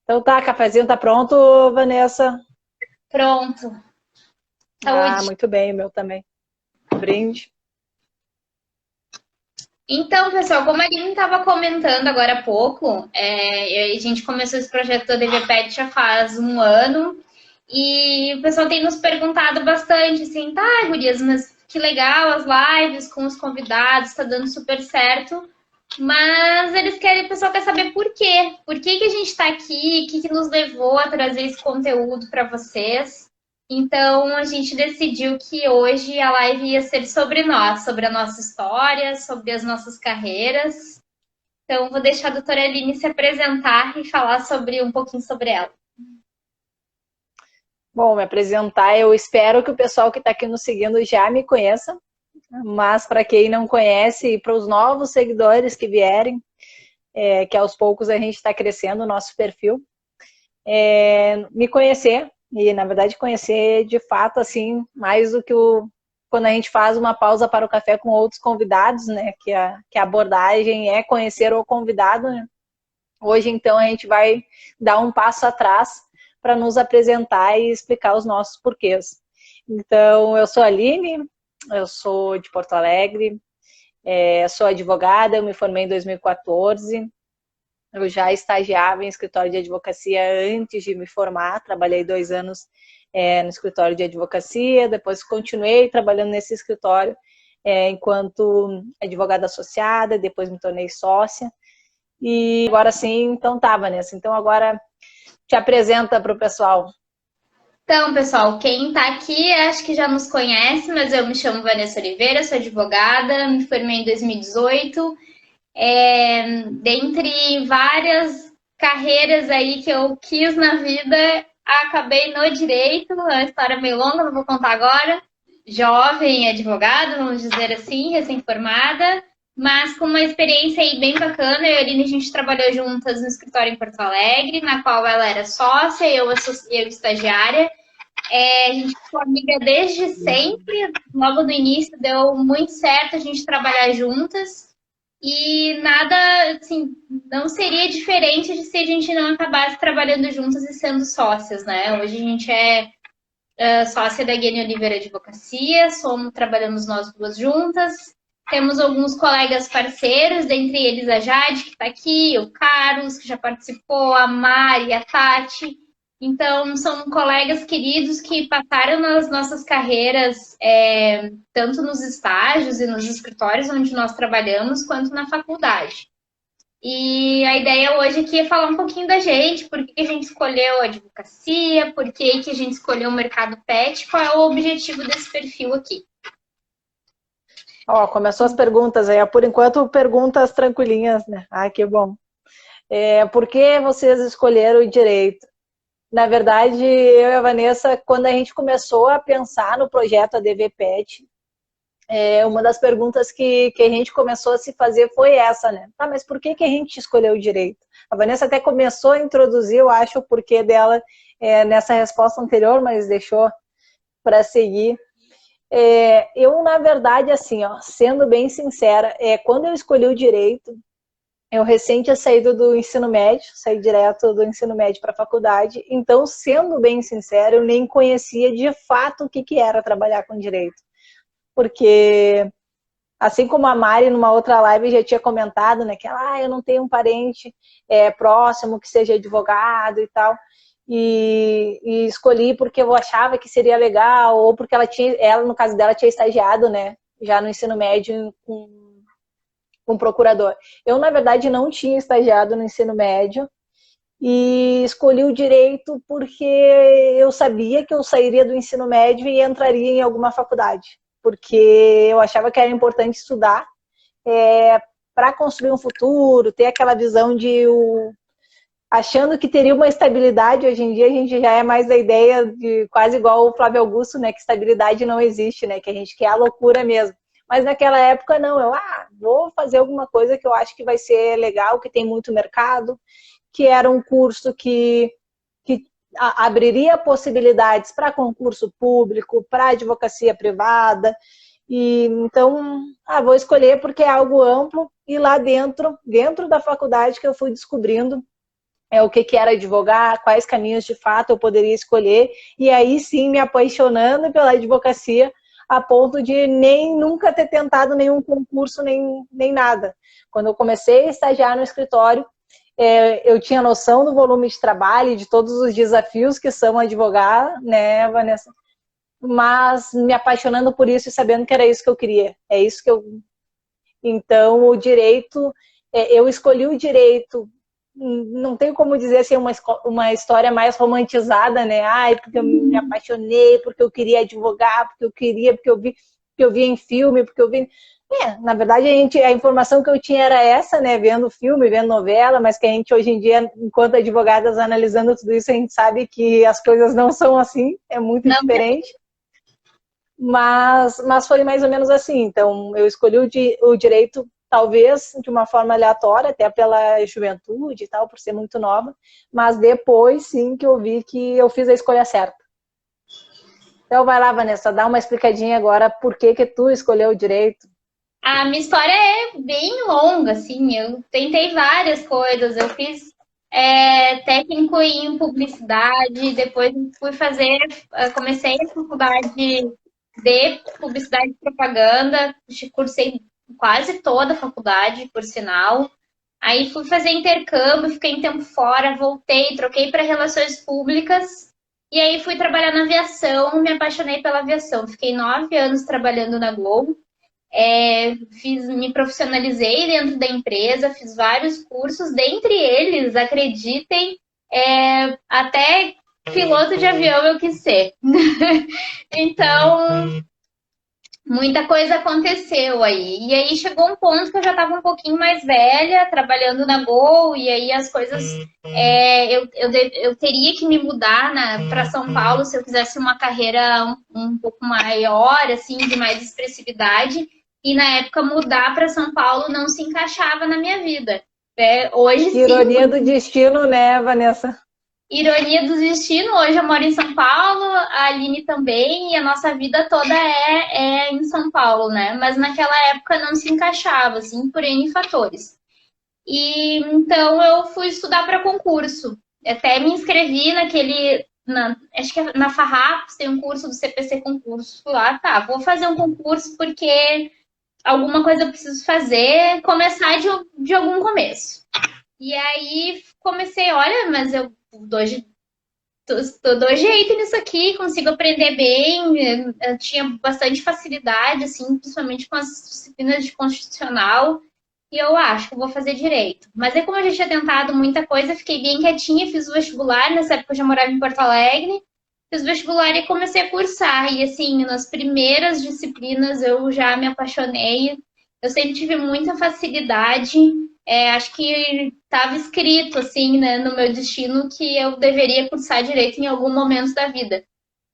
Então tá, cafezinho tá pronto, Vanessa? Pronto. Ah, Saúde. muito bem, o meu também. Brinde. Então, pessoal, como a gente estava comentando agora há pouco, a gente começou esse projeto da DVPet já faz um ano e o pessoal tem nos perguntado bastante, assim, tá, gurias, mas que legal as lives com os convidados, está dando super certo, mas eles querem, o pessoal quer saber por quê. Por que que a gente está aqui? O que que nos levou a trazer esse conteúdo para vocês? Então, a gente decidiu que hoje a live ia ser sobre nós, sobre a nossa história, sobre as nossas carreiras. Então, vou deixar a doutora Aline se apresentar e falar sobre um pouquinho sobre ela. Bom, me apresentar, eu espero que o pessoal que está aqui nos seguindo já me conheça, mas para quem não conhece e para os novos seguidores que vierem, que aos poucos a gente está crescendo o nosso perfil, me conhecer, e na verdade conhecer de fato, assim, mais do que quando a gente faz uma pausa para o café com outros convidados, né, que a abordagem é conhecer o convidado, né? Hoje, então, a gente vai dar um passo atrás para nos apresentar e explicar os nossos porquês. Então, eu sou a Aline, eu sou de Porto Alegre, sou advogada, eu me formei em 2014, eu já estagiava em escritório de advocacia antes de me formar, trabalhei 2 anos no escritório de advocacia, depois continuei trabalhando nesse escritório enquanto advogada associada, depois me tornei sócia, e agora sim, então tá, Vanessa, então agora te apresenta para o pessoal. Então, pessoal, quem está aqui acho que já nos conhece, mas eu me chamo Vanessa Oliveira, sou advogada, me formei em 2018. Dentre várias carreiras aí que eu quis na vida, acabei no direito, é uma história meio longa, não vou contar agora. Jovem advogada, vamos dizer assim, recém-formada, mas com uma experiência aí bem bacana. Eu e a Aline, a gente trabalhou juntas no escritório em Porto Alegre, na qual ela era sócia, eu estagiária. A gente ficou amiga desde sempre, logo no início deu muito certo a gente trabalhar juntas. E nada, assim, não seria diferente de se a gente não acabasse trabalhando juntas e sendo sócias, né? Hoje a gente é sócia da Guilherme Oliveira Advocacia, trabalhamos nós duas juntas. Temos alguns colegas parceiros, dentre eles a Jade, que está aqui, o Carlos, que já participou, a Mari, a Tati. Então, são colegas queridos que passaram nas nossas carreiras, tanto nos estágios e nos escritórios onde nós trabalhamos, quanto na faculdade. E a ideia hoje aqui é falar um pouquinho da gente, por que a gente escolheu a advocacia, por que a gente escolheu o mercado pet, qual é o objetivo desse perfil aqui. Ó, começou as perguntas aí, por enquanto perguntas tranquilinhas, né? Ah, que bom. Por que vocês escolheram o direito? Na verdade, eu e a Vanessa, quando a gente começou a pensar no projeto ADV Pet, uma das perguntas que a gente começou a se fazer foi essa, né? Tá, mas por que a gente escolheu o direito? A Vanessa até começou a introduzir, eu acho, o porquê dela nessa resposta anterior, mas deixou para seguir. Eu, na verdade, assim, ó, sendo bem sincera, quando eu escolhi o direito, eu recém tinha saído do ensino médio, saí direto do ensino médio para a faculdade, então, sendo bem sincera, eu nem conhecia de fato o que era trabalhar com direito. Porque, assim como a Mari, numa outra live, já tinha comentado, né, que eu não tenho um parente próximo que seja advogado e tal, e escolhi porque eu achava que seria legal, ou porque ela, no caso dela, tinha estagiado, né, já no ensino médio com procurador. Eu, na verdade, não tinha estagiado no ensino médio, e escolhi o direito porque eu sabia que eu sairia do ensino médio e entraria em alguma faculdade, porque eu achava que era importante estudar para construir um futuro, ter aquela visão achando que teria uma estabilidade. Hoje em dia a gente já é mais da ideia de quase igual o Flávio Augusto, né, que estabilidade não existe, né, que a gente quer a loucura mesmo. Mas naquela época não, eu vou fazer alguma coisa que eu acho que vai ser legal, que tem muito mercado, que era um curso que abriria possibilidades para concurso público, para advocacia privada, e então, vou escolher porque é algo amplo, e lá dentro da faculdade que eu fui descobrindo o que que era advogar, quais caminhos de fato eu poderia escolher, e aí sim me apaixonando pela advocacia, a ponto de nem nunca ter tentado nenhum concurso, nem nada. Quando eu comecei a estagiar no escritório, eu tinha noção do volume de trabalho e de todos os desafios que são advogar, né, Vanessa? Mas me apaixonando por isso e sabendo que era isso que eu queria. É isso que eu... Então, o direito, eu escolhi o direito, não tenho como dizer assim, uma história mais romantizada, né? Ai, porque eu me apaixonei, porque eu queria advogar, porque eu vi em filme, porque eu vi... na verdade, a informação que eu tinha era essa, né? Vendo filme, vendo novela, mas que a gente hoje em dia, enquanto advogadas analisando tudo isso, a gente sabe que as coisas não são assim, é muito Não, diferente. Mas foi mais ou menos assim. Então, eu escolhi o direito, talvez de uma forma aleatória, até pela juventude e tal, por ser muito nova, mas depois sim que eu vi que eu fiz a escolha certa. Então, vai lá, Vanessa, dá uma explicadinha agora por que que tu escolheu o direito. a minha história é bem longa, assim. Eu tentei várias coisas. Eu fiz técnico em publicidade, depois fui fazer, comecei a faculdade de publicidade e propaganda, cursei quase toda a faculdade, por sinal. Aí fui fazer intercâmbio, fiquei um tempo fora, voltei, troquei para relações públicas. E aí fui trabalhar na aviação, me apaixonei pela aviação. Fiquei 9 anos trabalhando na Globo. Me profissionalizei dentro da empresa, fiz vários cursos, dentre eles, acreditem, até piloto de avião eu quis ser. Então, muita coisa aconteceu aí. E aí chegou um ponto que eu já estava um pouquinho mais velha, trabalhando na Gol, e aí as coisas. Eu teria que me mudar para São Paulo se eu quisesse uma carreira um pouco maior, assim, de mais expressividade. E na época mudar para São Paulo não se encaixava na minha vida. Hoje Que sim. ironia do destino, né, Vanessa? Ironia do destino, hoje eu moro em São Paulo, a Aline também, e a nossa vida toda é em São Paulo, né? Mas naquela época não se encaixava, assim, por N fatores. E então eu fui estudar para concurso. Até me inscrevi acho que na Farrapos tem um curso do CPC Concurso. Fui lá, tá, vou fazer um concurso porque alguma coisa eu preciso fazer, começar de algum começo. E aí comecei, olha, mas eu dou jeito nisso aqui, consigo aprender bem, eu tinha bastante facilidade, assim, principalmente com as disciplinas de constitucional, e eu acho que eu vou fazer direito. Mas aí, como eu já tinha tentado muita coisa, fiquei bem quietinha, fiz o vestibular, nessa época eu já morava em Porto Alegre, fiz o vestibular e comecei a cursar, e assim, nas primeiras disciplinas eu já me apaixonei, eu sempre tive muita facilidade, acho que estava escrito, assim, né, no meu destino que eu deveria cursar direito em algum momento da vida.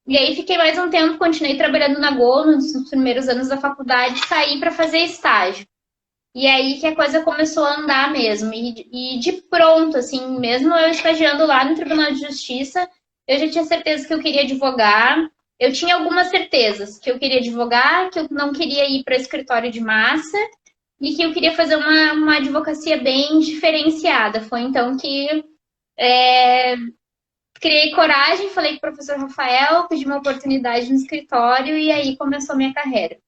E aí fiquei mais um tempo, continuei trabalhando na Gol nos primeiros anos da faculdade, saí para fazer estágio. E aí que a coisa começou a andar mesmo. E de pronto, assim, mesmo eu estagiando lá no Tribunal de Justiça, eu já tinha certeza que eu queria advogar. Eu tinha algumas certezas que eu queria advogar, que eu não queria ir para escritório de massa e que eu queria fazer uma advocacia bem diferenciada. Foi então que criei coragem, falei com o professor Rafael, pedi uma oportunidade no escritório e aí começou a minha carreira.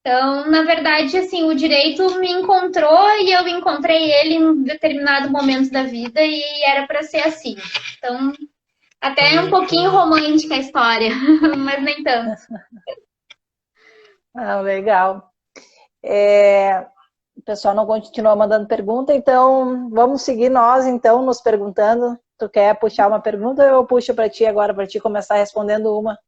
Então, na verdade, assim, o direito me encontrou e eu encontrei ele em um determinado momento da vida e era para ser assim. Então, até é um pouquinho romântica a história, mas nem tanto. Ah, legal. O pessoal não continua mandando pergunta, então vamos seguir nós, então, nos perguntando. Tu quer puxar uma pergunta ou eu puxo para ti agora, para ti começar respondendo uma?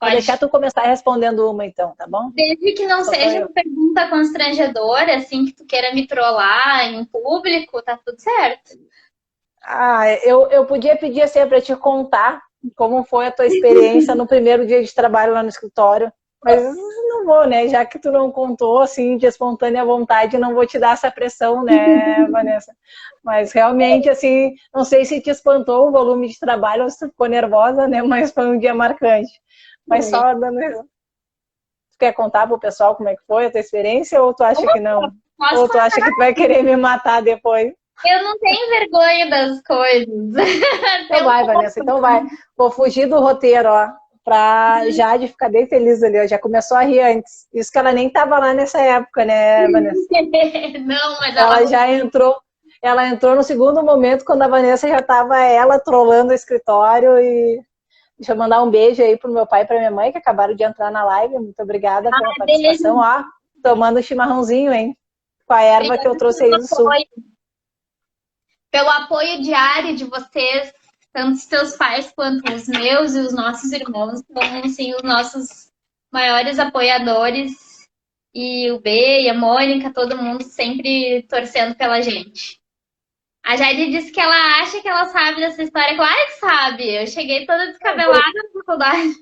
Vou deixar tu começar respondendo uma, então, tá bom? Desde que não seja uma pergunta constrangedora, assim, que tu queira me trollar em público, tá tudo certo. Eu podia pedir assim para te contar como foi a tua experiência no primeiro dia de trabalho lá no escritório, mas não vou, né? Já que tu não contou assim de espontânea vontade, não vou te dar essa pressão, né, Vanessa? Mas realmente, assim, não sei se te espantou o volume de trabalho ou se tu ficou nervosa, né? Mas foi um dia marcante. Mas só dando... Tu quer contar pro pessoal como é que foi a tua experiência ou tu acha que não? Ou tu acha que tu vai querer me matar depois? Eu não tenho vergonha das coisas. Então vai, Vanessa, então vai. Vou fugir do roteiro, ó, pra Jade ficar bem feliz ali, ó. Já começou a rir antes. Isso que ela nem tava lá nessa época, né, Vanessa? Não, mas Ela já entrou, ela entrou no segundo momento, quando a Vanessa já tava ela trolando o escritório e deixa eu mandar um beijo aí pro meu pai e pra minha mãe, que acabaram de entrar na live. Muito obrigada pela participação, beijo. ó. Tomando chimarrãozinho, hein? Com a erva que eu Obrigada trouxe aí do sul. pelo apoio diário de vocês, tanto os teus pais quanto os meus e os nossos irmãos, são assim, os nossos maiores apoiadores. E o B e a Mônica, todo mundo sempre torcendo pela gente. A Jade disse que ela acha que ela sabe dessa história. Claro que sabe. Eu cheguei toda descabelada na faculdade.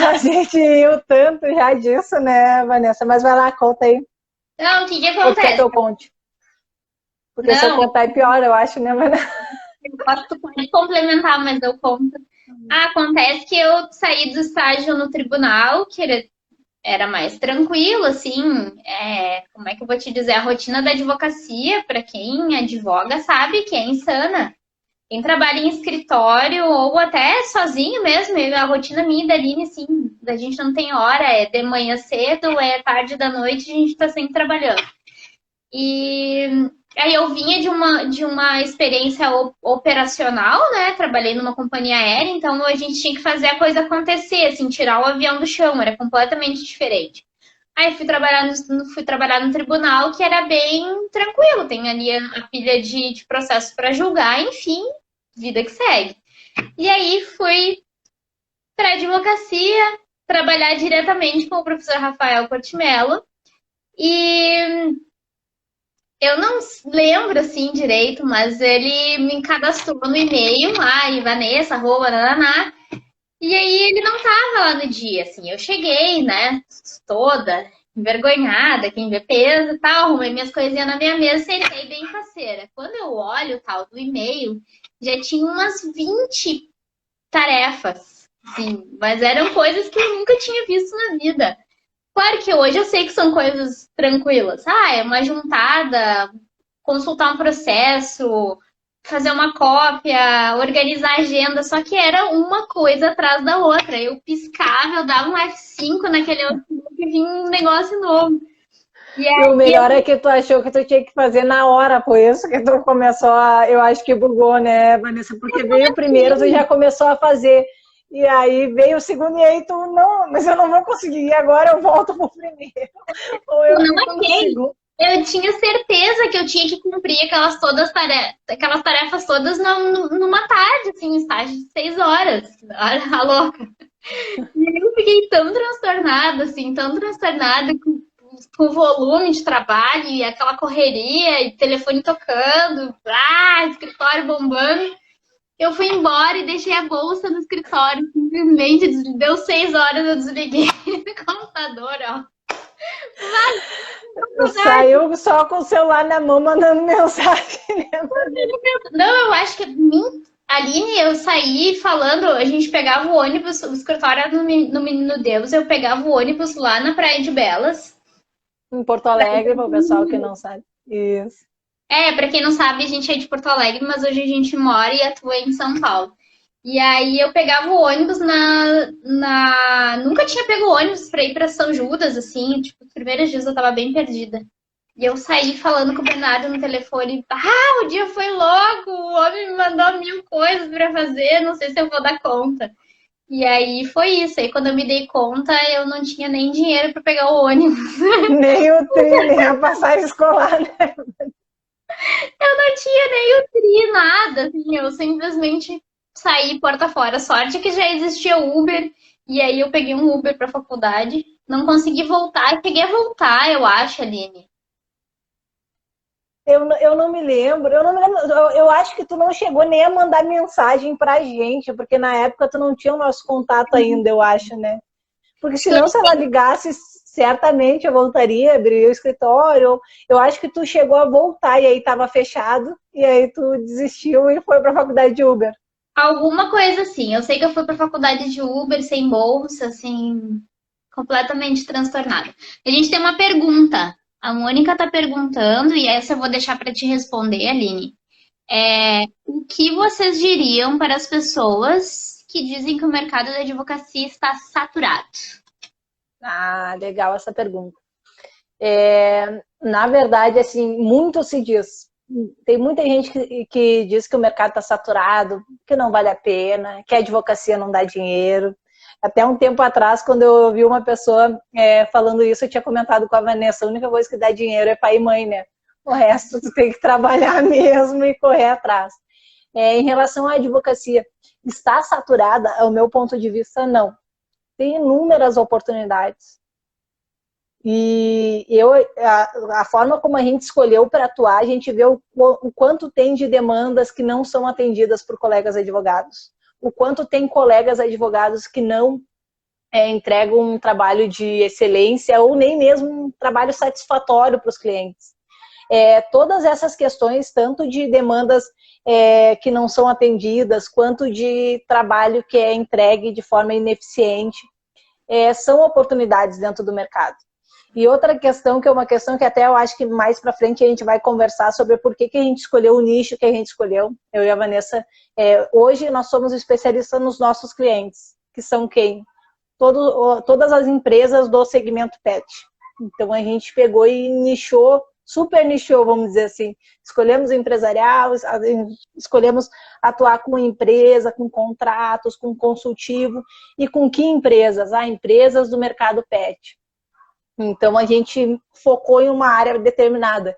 A gente riu tanto já disso, né, Vanessa? Mas vai lá, conta aí. Não, o que Ou tu quer que acontece? eu conte? Porque se eu Não, contar é pior, eu acho, né, Vanessa? tu pode complementar, mas eu conto. Acontece que eu saí do estágio no tribunal, que era mais tranquilo, assim. Como é que eu vou te dizer? A rotina da advocacia, para quem advoga, sabe que é insana. Quem trabalha em escritório ou até sozinho mesmo, a rotina minha e da Aline, assim, a gente não tem hora, é de manhã cedo, é tarde da noite, a gente tá sempre trabalhando. E aí eu vinha de uma experiência operacional, né? Trabalhei numa companhia aérea, então a gente tinha que fazer a coisa acontecer, assim, tirar o avião do chão, era completamente diferente. Aí fui trabalhar no tribunal, que era bem tranquilo, tem ali a pilha de processos para julgar, enfim, vida que segue. E aí fui para advocacia, trabalhar diretamente com o professor Rafael Portimelo. E eu não lembro assim direito, mas ele me cadastrou no e-mail, Vanessa, arroba, nananá. E aí ele não tava lá no dia, assim. Eu cheguei, né, toda envergonhada, quem vê peso e tal, arrumei minhas coisinhas na minha mesa, sentei bem faceira. Quando eu olho o tal do e-mail, já tinha umas 20 tarefas, sim, mas eram coisas que eu nunca tinha visto na vida. Claro que hoje eu sei que são coisas tranquilas. É uma juntada, consultar um processo, fazer uma cópia, organizar a agenda, só que era uma coisa atrás da outra. Eu piscava, eu dava um F5 naquele outro e vinha um negócio novo. E E o aí melhor é que tu achou que tu tinha que fazer na hora, por isso que tu começou a. Eu acho que bugou, né, Vanessa? Porque veio o primeiro, tu já começou a fazer. E aí veio o segundo, e aí tu, não, mas eu não vou conseguir, e agora eu volto pro primeiro. Ou eu eu não fico no achei. segundo. Eu tinha certeza que eu tinha que cumprir aquelas tarefas todas numa tarde, assim, um estágio de 6 horas. Olha a louca. E eu fiquei tão transtornada, assim, tão transtornada com o volume de trabalho e aquela correria e telefone tocando, escritório bombando. Eu fui embora e deixei a bolsa no escritório, simplesmente deu 6 horas, eu desliguei o computador, ó. Saiu só com o celular na mão, mandando mensagem. Né? Não, eu acho que Aline, eu saí falando, a gente pegava o ônibus, o escritório era no Menino Deus, eu pegava o ônibus lá na Praia de Belas. Em Porto Alegre, para o pessoal que não sabe. Isso. Pra quem não sabe, a gente é de Porto Alegre, mas hoje a gente mora e atua em São Paulo. E aí eu pegava o ônibus Nunca tinha pego ônibus pra ir pra São Judas, assim, tipo, os primeiros dias eu tava bem perdida. E eu saí falando com o Bernardo no telefone, o dia foi logo, o homem me mandou 1000 coisas pra fazer, não sei se eu vou dar conta. E aí foi isso, aí quando eu me dei conta, eu não tinha nem dinheiro pra pegar o ônibus. Nem o tri, nem a passagem escolar, né? Eu não tinha nem o tri, nada, assim, eu simplesmente saí porta fora. Sorte é que já existia Uber, e aí eu peguei um Uber pra faculdade. Não consegui voltar, cheguei a voltar, eu acho, Aline. Eu não me lembro, eu acho que tu não chegou nem a mandar mensagem pra gente, porque na época tu não tinha o nosso contato ainda, eu acho, né? Porque senão, se ela ligasse, certamente eu voltaria, abriria o escritório. Eu acho que tu chegou a voltar e aí tava fechado, e aí tu desistiu e foi pra faculdade de Uber. Alguma coisa assim. Eu sei que eu fui pra faculdade de Uber sem bolsa, assim, completamente transtornada. A gente tem uma pergunta. A Mônica está perguntando, e essa eu vou deixar para te responder, Aline. O que vocês diriam para as pessoas que dizem que o mercado da advocacia está saturado? Ah, legal essa pergunta. Na verdade, assim, muito se diz. Tem muita gente que diz que o mercado está saturado, que não vale a pena, que a advocacia não dá dinheiro. Até um tempo atrás, quando eu ouvi uma pessoa falando isso, eu tinha comentado com a Vanessa, a única coisa que dá dinheiro é pai e mãe, né? O resto tu tem que trabalhar mesmo e correr atrás. Em relação à advocacia, está saturada? Ao meu ponto de vista, não. Tem inúmeras oportunidades. E a forma como a gente escolheu para atuar, a gente vê o quanto tem de demandas que não são atendidas por colegas advogados. O quanto tem colegas advogados que não entregam um trabalho de excelência ou nem mesmo um trabalho satisfatório para os clientes. Todas essas questões, tanto de demandas que não são atendidas, quanto de trabalho que é entregue de forma ineficiente, são oportunidades dentro do mercado. E outra questão, que é uma questão que até eu acho que mais para frente a gente vai conversar sobre por que a gente escolheu o nicho que a gente escolheu, eu e a Vanessa. Hoje nós somos especialistas nos nossos clientes, que são quem? Todas as empresas do segmento pet. Então a gente pegou e nichou, super nichou, vamos dizer assim. Escolhemos o empresarial, escolhemos atuar com empresa, com contratos, com consultivo. E com que empresas? Empresas do mercado pet. Então, a gente focou em uma área determinada.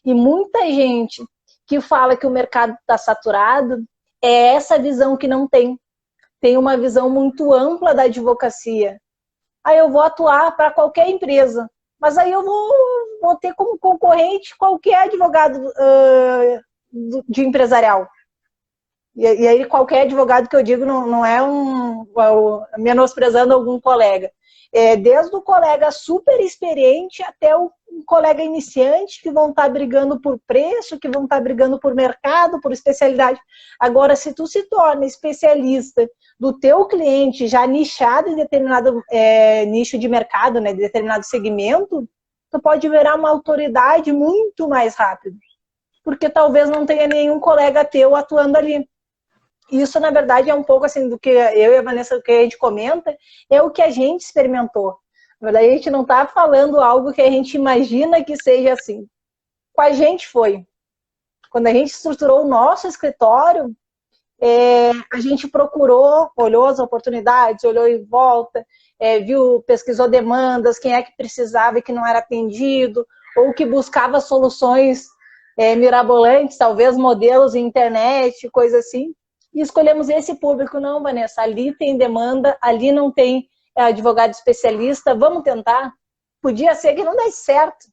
E muita gente que fala que o mercado está saturado é essa visão que não tem. Tem uma visão muito ampla da advocacia. Aí eu vou atuar para qualquer empresa, mas aí eu vou ter como concorrente qualquer advogado de empresarial. E aí qualquer advogado que eu digo não é menosprezando algum colega. Desde o colega super experiente até o colega iniciante, que vão estar brigando por preço, que vão estar brigando por mercado, por especialidade. Agora, se tu se torna especialista do teu cliente já nichado em determinado nicho de mercado, né, de determinado segmento, tu pode virar uma autoridade muito mais rápido, porque talvez não tenha nenhum colega teu atuando ali. Isso, na verdade, é um pouco assim do que eu e a Vanessa, que a gente comenta, é o que a gente experimentou. Na verdade, a gente não está falando algo que a gente imagina que seja assim. Com a gente foi. Quando a gente estruturou o nosso escritório, a gente procurou, olhou as oportunidades, olhou em volta, pesquisou demandas, quem é que precisava e que não era atendido, ou que buscava soluções mirabolantes, talvez modelos em internet, coisa assim. E escolhemos esse público. Não, Vanessa, ali tem demanda, ali não tem advogado especialista, vamos tentar. Podia ser que não desse certo,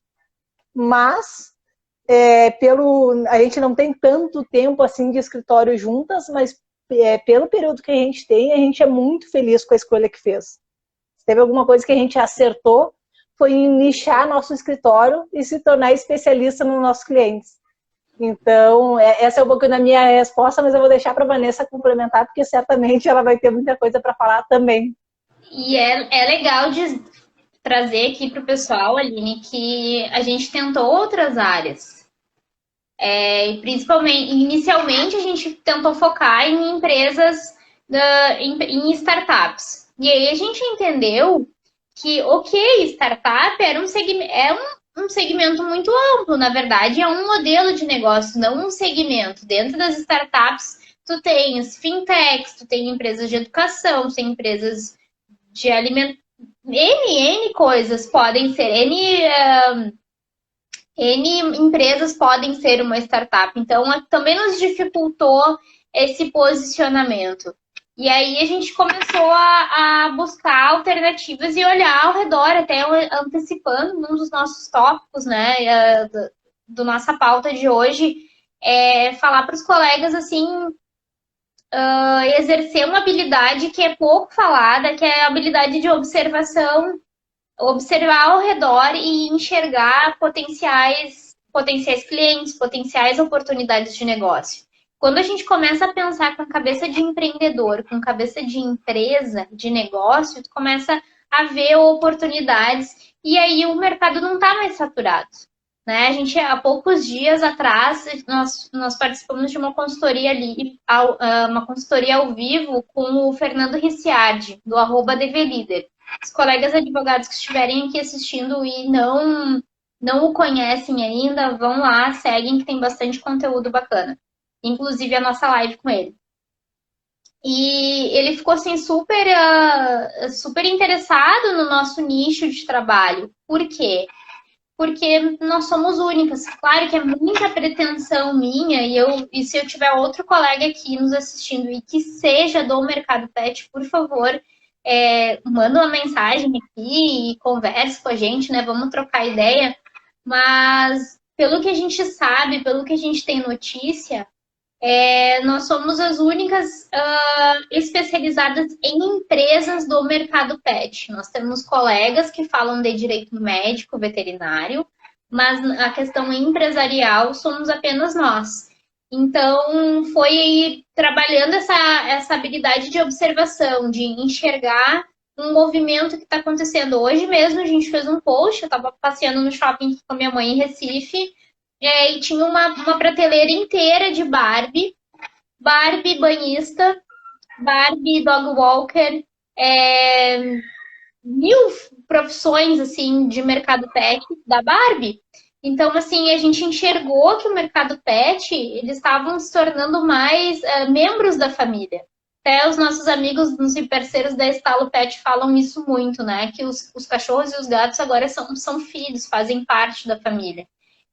mas a gente não tem tanto tempo assim de escritório juntas, mas pelo período que a gente é muito feliz com a escolha que fez. Se teve alguma coisa que a gente acertou, foi em nichar nosso escritório e se tornar especialista nos nossos clientes. Então, essa é um pouco da minha resposta, mas eu vou deixar para a Vanessa complementar, porque certamente ela vai ter muita coisa para falar também. E é legal de trazer aqui para o pessoal, Aline, que a gente tentou outras áreas. Principalmente, inicialmente, a gente tentou focar em empresas, em startups. E aí a gente entendeu que, startup era um segmento muito amplo, na verdade, é um modelo de negócio, não um segmento. Dentro das startups, tu tens fintechs, tu tem empresas de educação, tu tem empresas de alimentação, N coisas podem ser, N empresas podem ser uma startup. Então, também nos dificultou esse posicionamento. E aí a gente começou a buscar alternativas e olhar ao redor, até antecipando um dos nossos tópicos, né, do nossa pauta de hoje, falar para os colegas, assim, exercer uma habilidade que é pouco falada, que é a habilidade de observação, observar ao redor e enxergar potenciais clientes, potenciais oportunidades de negócio. Quando a gente começa a pensar com cabeça de empreendedor, com cabeça de empresa, de negócio, tu começa a ver oportunidades e aí o mercado não está mais saturado. Né? A gente, há poucos dias atrás, nós participamos de uma consultoria ali, uma consultoria ao vivo com o Fernando Ricciardi, do @DVLíder. Os colegas advogados que estiverem aqui assistindo e não o conhecem ainda, vão lá, seguem, que tem bastante conteúdo bacana. Inclusive a nossa live com ele. E ele ficou assim, super interessado no nosso nicho de trabalho. Por quê? Porque nós somos únicas. Claro que é muita pretensão minha, e se eu tiver outro colega aqui nos assistindo e que seja do mercado pet, por favor, manda uma mensagem aqui e converse com a gente, né? Vamos trocar ideia. Mas pelo que a gente sabe, pelo que a gente tem notícia, nós somos as únicas especializadas em empresas do mercado pet. Nós temos colegas que falam de direito médico, veterinário, mas a questão empresarial somos apenas nós. Então, foi aí trabalhando essa habilidade de observação, de enxergar um movimento que está acontecendo. Hoje mesmo a gente fez um post, eu estava passeando no shopping com a minha mãe em Recife, e tinha uma prateleira inteira de Barbie banhista, Barbie dog walker, 1000 profissões assim de mercado pet da Barbie. Então, assim, a gente enxergou que o mercado pet, eles estavam se tornando mais membros da família. Até os nossos amigos e parceiros da Estalo Pet falam isso muito, né? Que os cachorros e os gatos agora são filhos, fazem parte da família.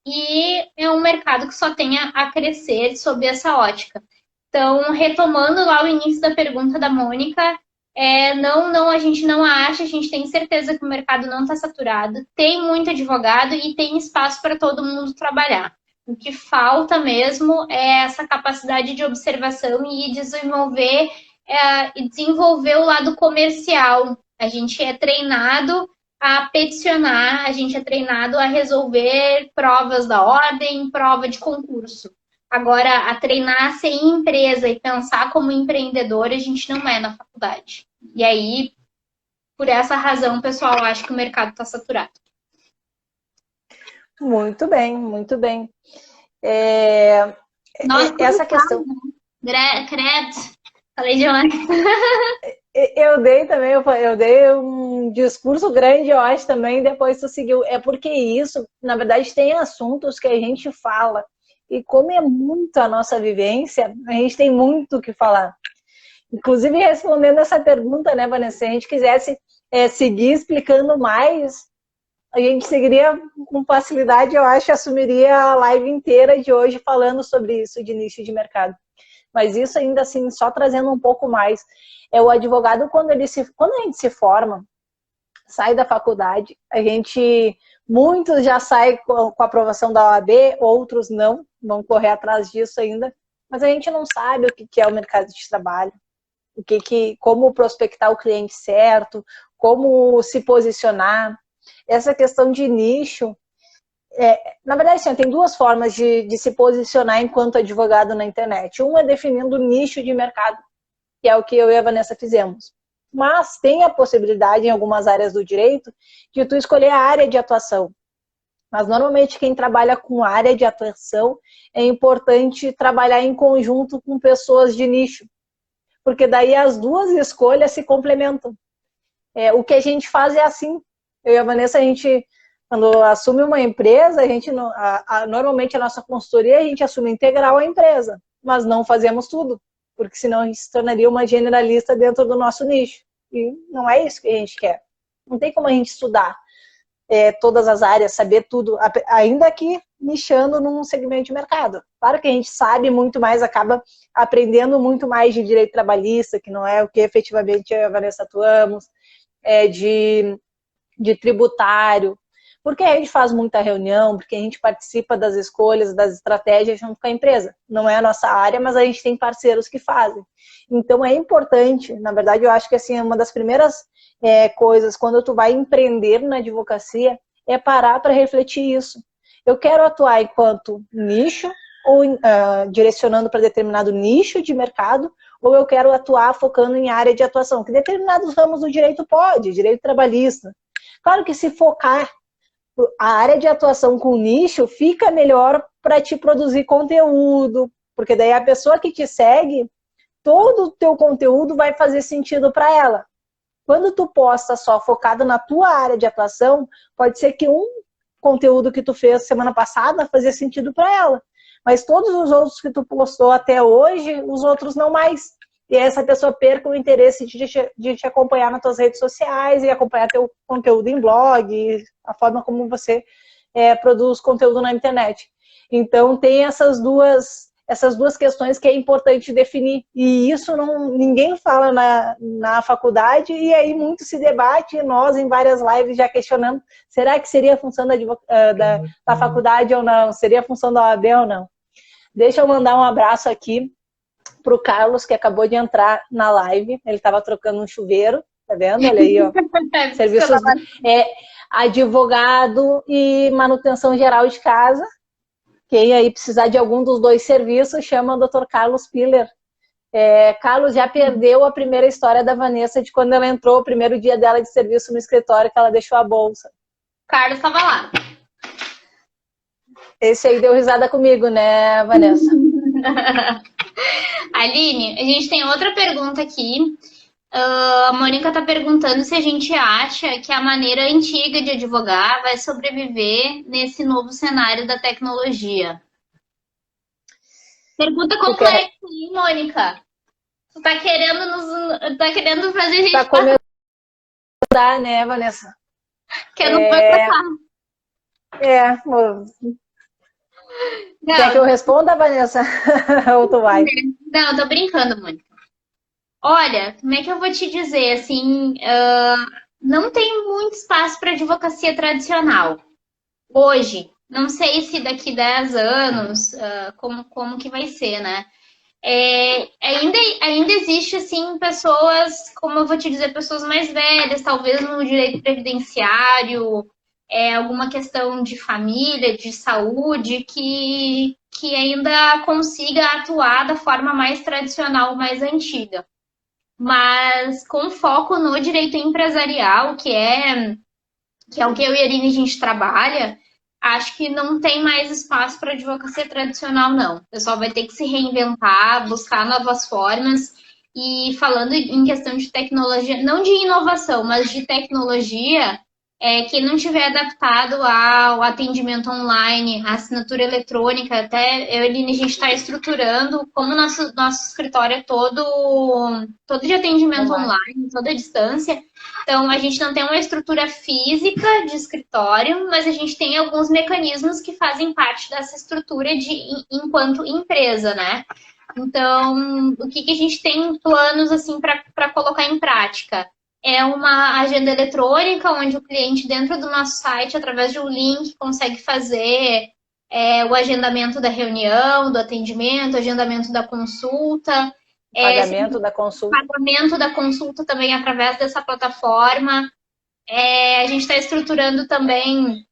E é um mercado que só tem a crescer sob essa ótica. Então, retomando lá o início da pergunta da Mônica, a gente não acha, a gente tem certeza que o mercado não está saturado, tem muito advogado e tem espaço para todo mundo trabalhar. O que falta mesmo é essa capacidade de observação e desenvolver o lado comercial. A gente é treinado a peticionar, a gente é treinado a resolver provas da ordem, prova de concurso. Agora, a treinar a ser empresa e pensar como empreendedor, a gente não é na faculdade. E aí, por essa razão, pessoal, acho que o mercado está saturado. Muito bem, muito bem. Nossa, essa questão... Credo, falei demais. Eu dei também, eu dei um discurso grande, eu acho, também, depois tu seguiu. É porque isso, na verdade, tem assuntos que a gente fala, e como é muito a nossa vivência, a gente tem muito o que falar. Inclusive, respondendo essa pergunta, né, Vanessa, se a gente quisesse seguir explicando mais, a gente seguiria com facilidade, eu acho, assumiria a live inteira de hoje falando sobre isso, de nicho de mercado. Mas isso ainda assim, só trazendo um pouco mais. O advogado, quando a gente se forma, sai da faculdade, muitos já saem com a aprovação da OAB, outros não, vão correr atrás disso ainda, mas a gente não sabe o que é o mercado de trabalho, como prospectar o cliente certo, como se posicionar. Essa questão de nicho, na verdade, sim, tem duas formas de se posicionar enquanto advogado na internet. Um é definindo o nicho de mercado, que é o que eu e a Vanessa fizemos. Mas tem a possibilidade, em algumas áreas do direito, de tu escolher a área de atuação. Mas, normalmente, quem trabalha com área de atuação, é importante trabalhar em conjunto com pessoas de nicho. Porque daí as duas escolhas se complementam. O que a gente faz é assim. Eu e a Vanessa, quando assume uma empresa, normalmente a nossa consultoria, a gente assume integral a empresa. Mas não fazemos tudo. Porque senão a gente se tornaria uma generalista dentro do nosso nicho. E não é isso que a gente quer. Não tem como a gente estudar todas as áreas, saber tudo, ainda que nichando num segmento de mercado. Claro que a gente sabe muito mais, acaba aprendendo muito mais de direito trabalhista, que não é o que efetivamente eu e a Vanessa atuamos, de tributário, porque a gente faz muita reunião, porque a gente participa das escolhas, das estratégias junto com a empresa. Não é a nossa área, mas a gente tem parceiros que fazem. Então é importante, na verdade eu acho que assim, uma das primeiras coisas, quando tu vai empreender na advocacia, é parar para refletir isso. Eu quero atuar enquanto nicho, ou direcionando para determinado nicho de mercado, ou eu quero atuar focando em área de atuação, que determinados ramos do direito pode, direito trabalhista. Claro que se focar a área de atuação com nicho, fica melhor para te produzir conteúdo, porque daí a pessoa que te segue, todo o teu conteúdo vai fazer sentido para ela. Quando tu posta só focado na tua área de atuação, pode ser que um conteúdo que tu fez semana passada fazia sentido para ela, mas todos os outros que tu postou até hoje, os outros não mais. E essa pessoa perca o interesse de te acompanhar nas tuas redes sociais e acompanhar teu conteúdo em blog, a forma como você produz conteúdo na internet. Então, tem essas duas questões que é importante definir. E isso ninguém fala na faculdade, e aí muito se debate, nós em várias lives já questionando, será que seria a função da faculdade ou não? Seria a função da OAB ou não? Deixa eu mandar um abraço aqui para o Carlos, que acabou de entrar na live. Ele estava trocando um chuveiro, tá vendo? Olha aí, ó. Serviços advogado e manutenção geral de casa. Quem aí precisar de algum dos dois serviços, chama o Dr. Carlos Piller. Carlos já perdeu a primeira história da Vanessa de quando ela entrou, o primeiro dia dela de serviço no escritório, que ela deixou a bolsa. Carlos estava lá. Esse aí deu risada comigo, né, Vanessa? Aline, a gente tem outra pergunta aqui. A Mônica está perguntando se a gente acha que a maneira antiga de advogar vai sobreviver nesse novo cenário da tecnologia. Pergunta complexa, hein, Mônica? Tu tá querendo fazer a gente tá começar, né, Vanessa? Que não foi passar. Quer que eu responda, Vanessa? Ou tu vai? Não, tô brincando, Mônica. Olha, como é que eu vou te dizer, assim, não tem muito espaço para advocacia tradicional. Hoje, não sei se daqui 10 anos, como que vai ser, né? Ainda existe, assim, pessoas, como eu vou te dizer, pessoas mais velhas, talvez no direito previdenciário, alguma questão de família, de saúde, que ainda consiga atuar da forma mais tradicional, mais antiga. Mas com foco no direito empresarial, que é o que eu e a Irine a gente trabalha, acho que não tem mais espaço para advocacia tradicional, não. O pessoal vai ter que se reinventar, buscar novas formas. E falando em questão de tecnologia, não de inovação, mas de tecnologia, quem não tiver adaptado ao atendimento online, à assinatura eletrônica, até eu e a Aline, a gente está estruturando, como nosso escritório é todo de atendimento online, toda a distância. Então, a gente não tem uma estrutura física de escritório, mas a gente tem alguns mecanismos que fazem parte dessa estrutura enquanto empresa, né? Então, o que a gente tem planos assim para colocar em prática? É uma agenda eletrônica, onde o cliente, dentro do nosso site, através de um link, consegue fazer o agendamento da reunião, do atendimento, agendamento da consulta. Pagamento da consulta. Pagamento da consulta também através dessa plataforma. A gente está estruturando também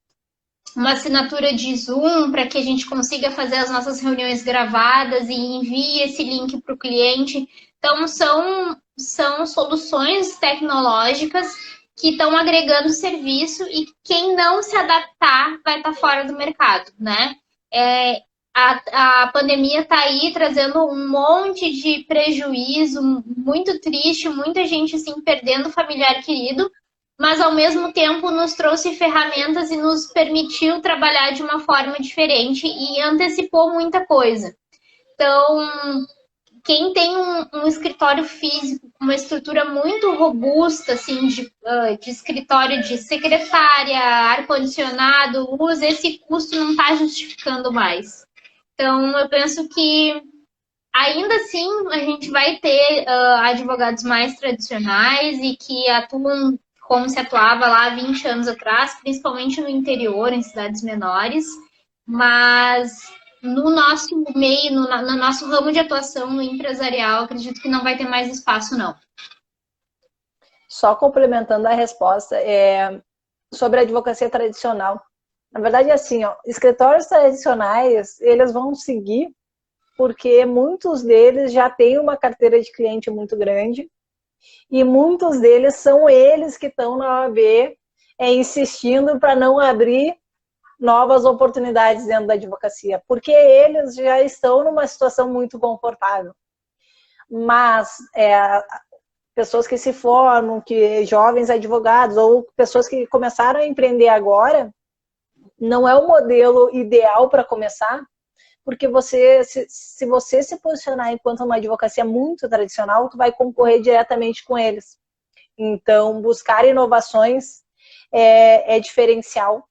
uma assinatura de Zoom para que a gente consiga fazer as nossas reuniões gravadas e envie esse link para o cliente. Então, são soluções tecnológicas que estão agregando serviço e quem não se adaptar vai estar fora do mercado, né? A pandemia está aí trazendo um monte de prejuízo, muito triste, muita gente assim, perdendo familiar querido, mas ao mesmo tempo nos trouxe ferramentas e nos permitiu trabalhar de uma forma diferente e antecipou muita coisa. Então, quem tem um escritório físico, uma estrutura muito robusta, assim, de escritório de secretária, ar-condicionado, luz, esse custo não está justificando mais. Então, eu penso que ainda assim a gente vai ter advogados mais tradicionais e que atuam como se atuava lá 20 anos atrás, principalmente no interior, em cidades menores, mas no nosso meio, no nosso ramo de atuação, no empresarial, acredito que não vai ter mais espaço, não. Só complementando a resposta, sobre a advocacia tradicional. Na verdade, assim, escritórios tradicionais, eles vão seguir porque muitos deles já têm uma carteira de cliente muito grande e muitos deles são eles que estão na OAB insistindo para não abrir novas oportunidades dentro da advocacia, porque eles já estão numa situação muito confortável. Mas pessoas que se formam, que jovens advogados, ou pessoas que começaram a empreender agora, não é o modelo ideal para começar, porque se você se posicionar enquanto uma advocacia muito tradicional, tu vai concorrer diretamente com eles. Então, buscar inovações é diferencial.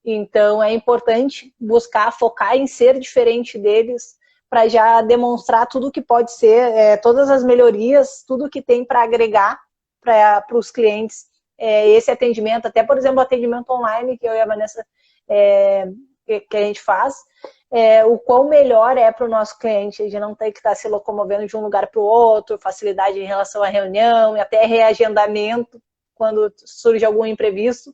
Então, é importante buscar, focar em ser diferente deles, para já demonstrar tudo que pode ser, todas as melhorias, tudo que tem para agregar para os clientes. Esse atendimento, até, por exemplo, o atendimento online que eu e a Vanessa, que a gente faz, o quão melhor é para o nosso cliente, de não ter que estar se locomovendo de um lugar para o outro, facilidade em relação à reunião, e até reagendamento, quando surge algum imprevisto.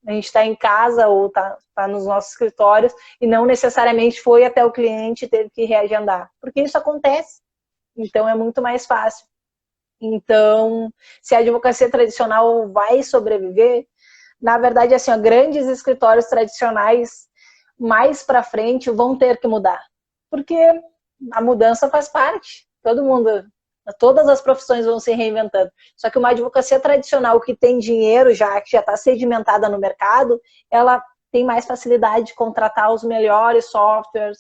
A gente está em casa ou está nos nossos escritórios e não necessariamente foi até o cliente e teve que reagendar, porque isso acontece, então é muito mais fácil. Então, se a advocacia tradicional vai sobreviver, na verdade, assim, grandes escritórios tradicionais mais para frente vão ter que mudar, porque a mudança faz parte, todo mundo... Todas as profissões vão se reinventando. Só que uma advocacia tradicional que tem dinheiro que já está sedimentada no mercado, ela tem mais facilidade de contratar os melhores softwares,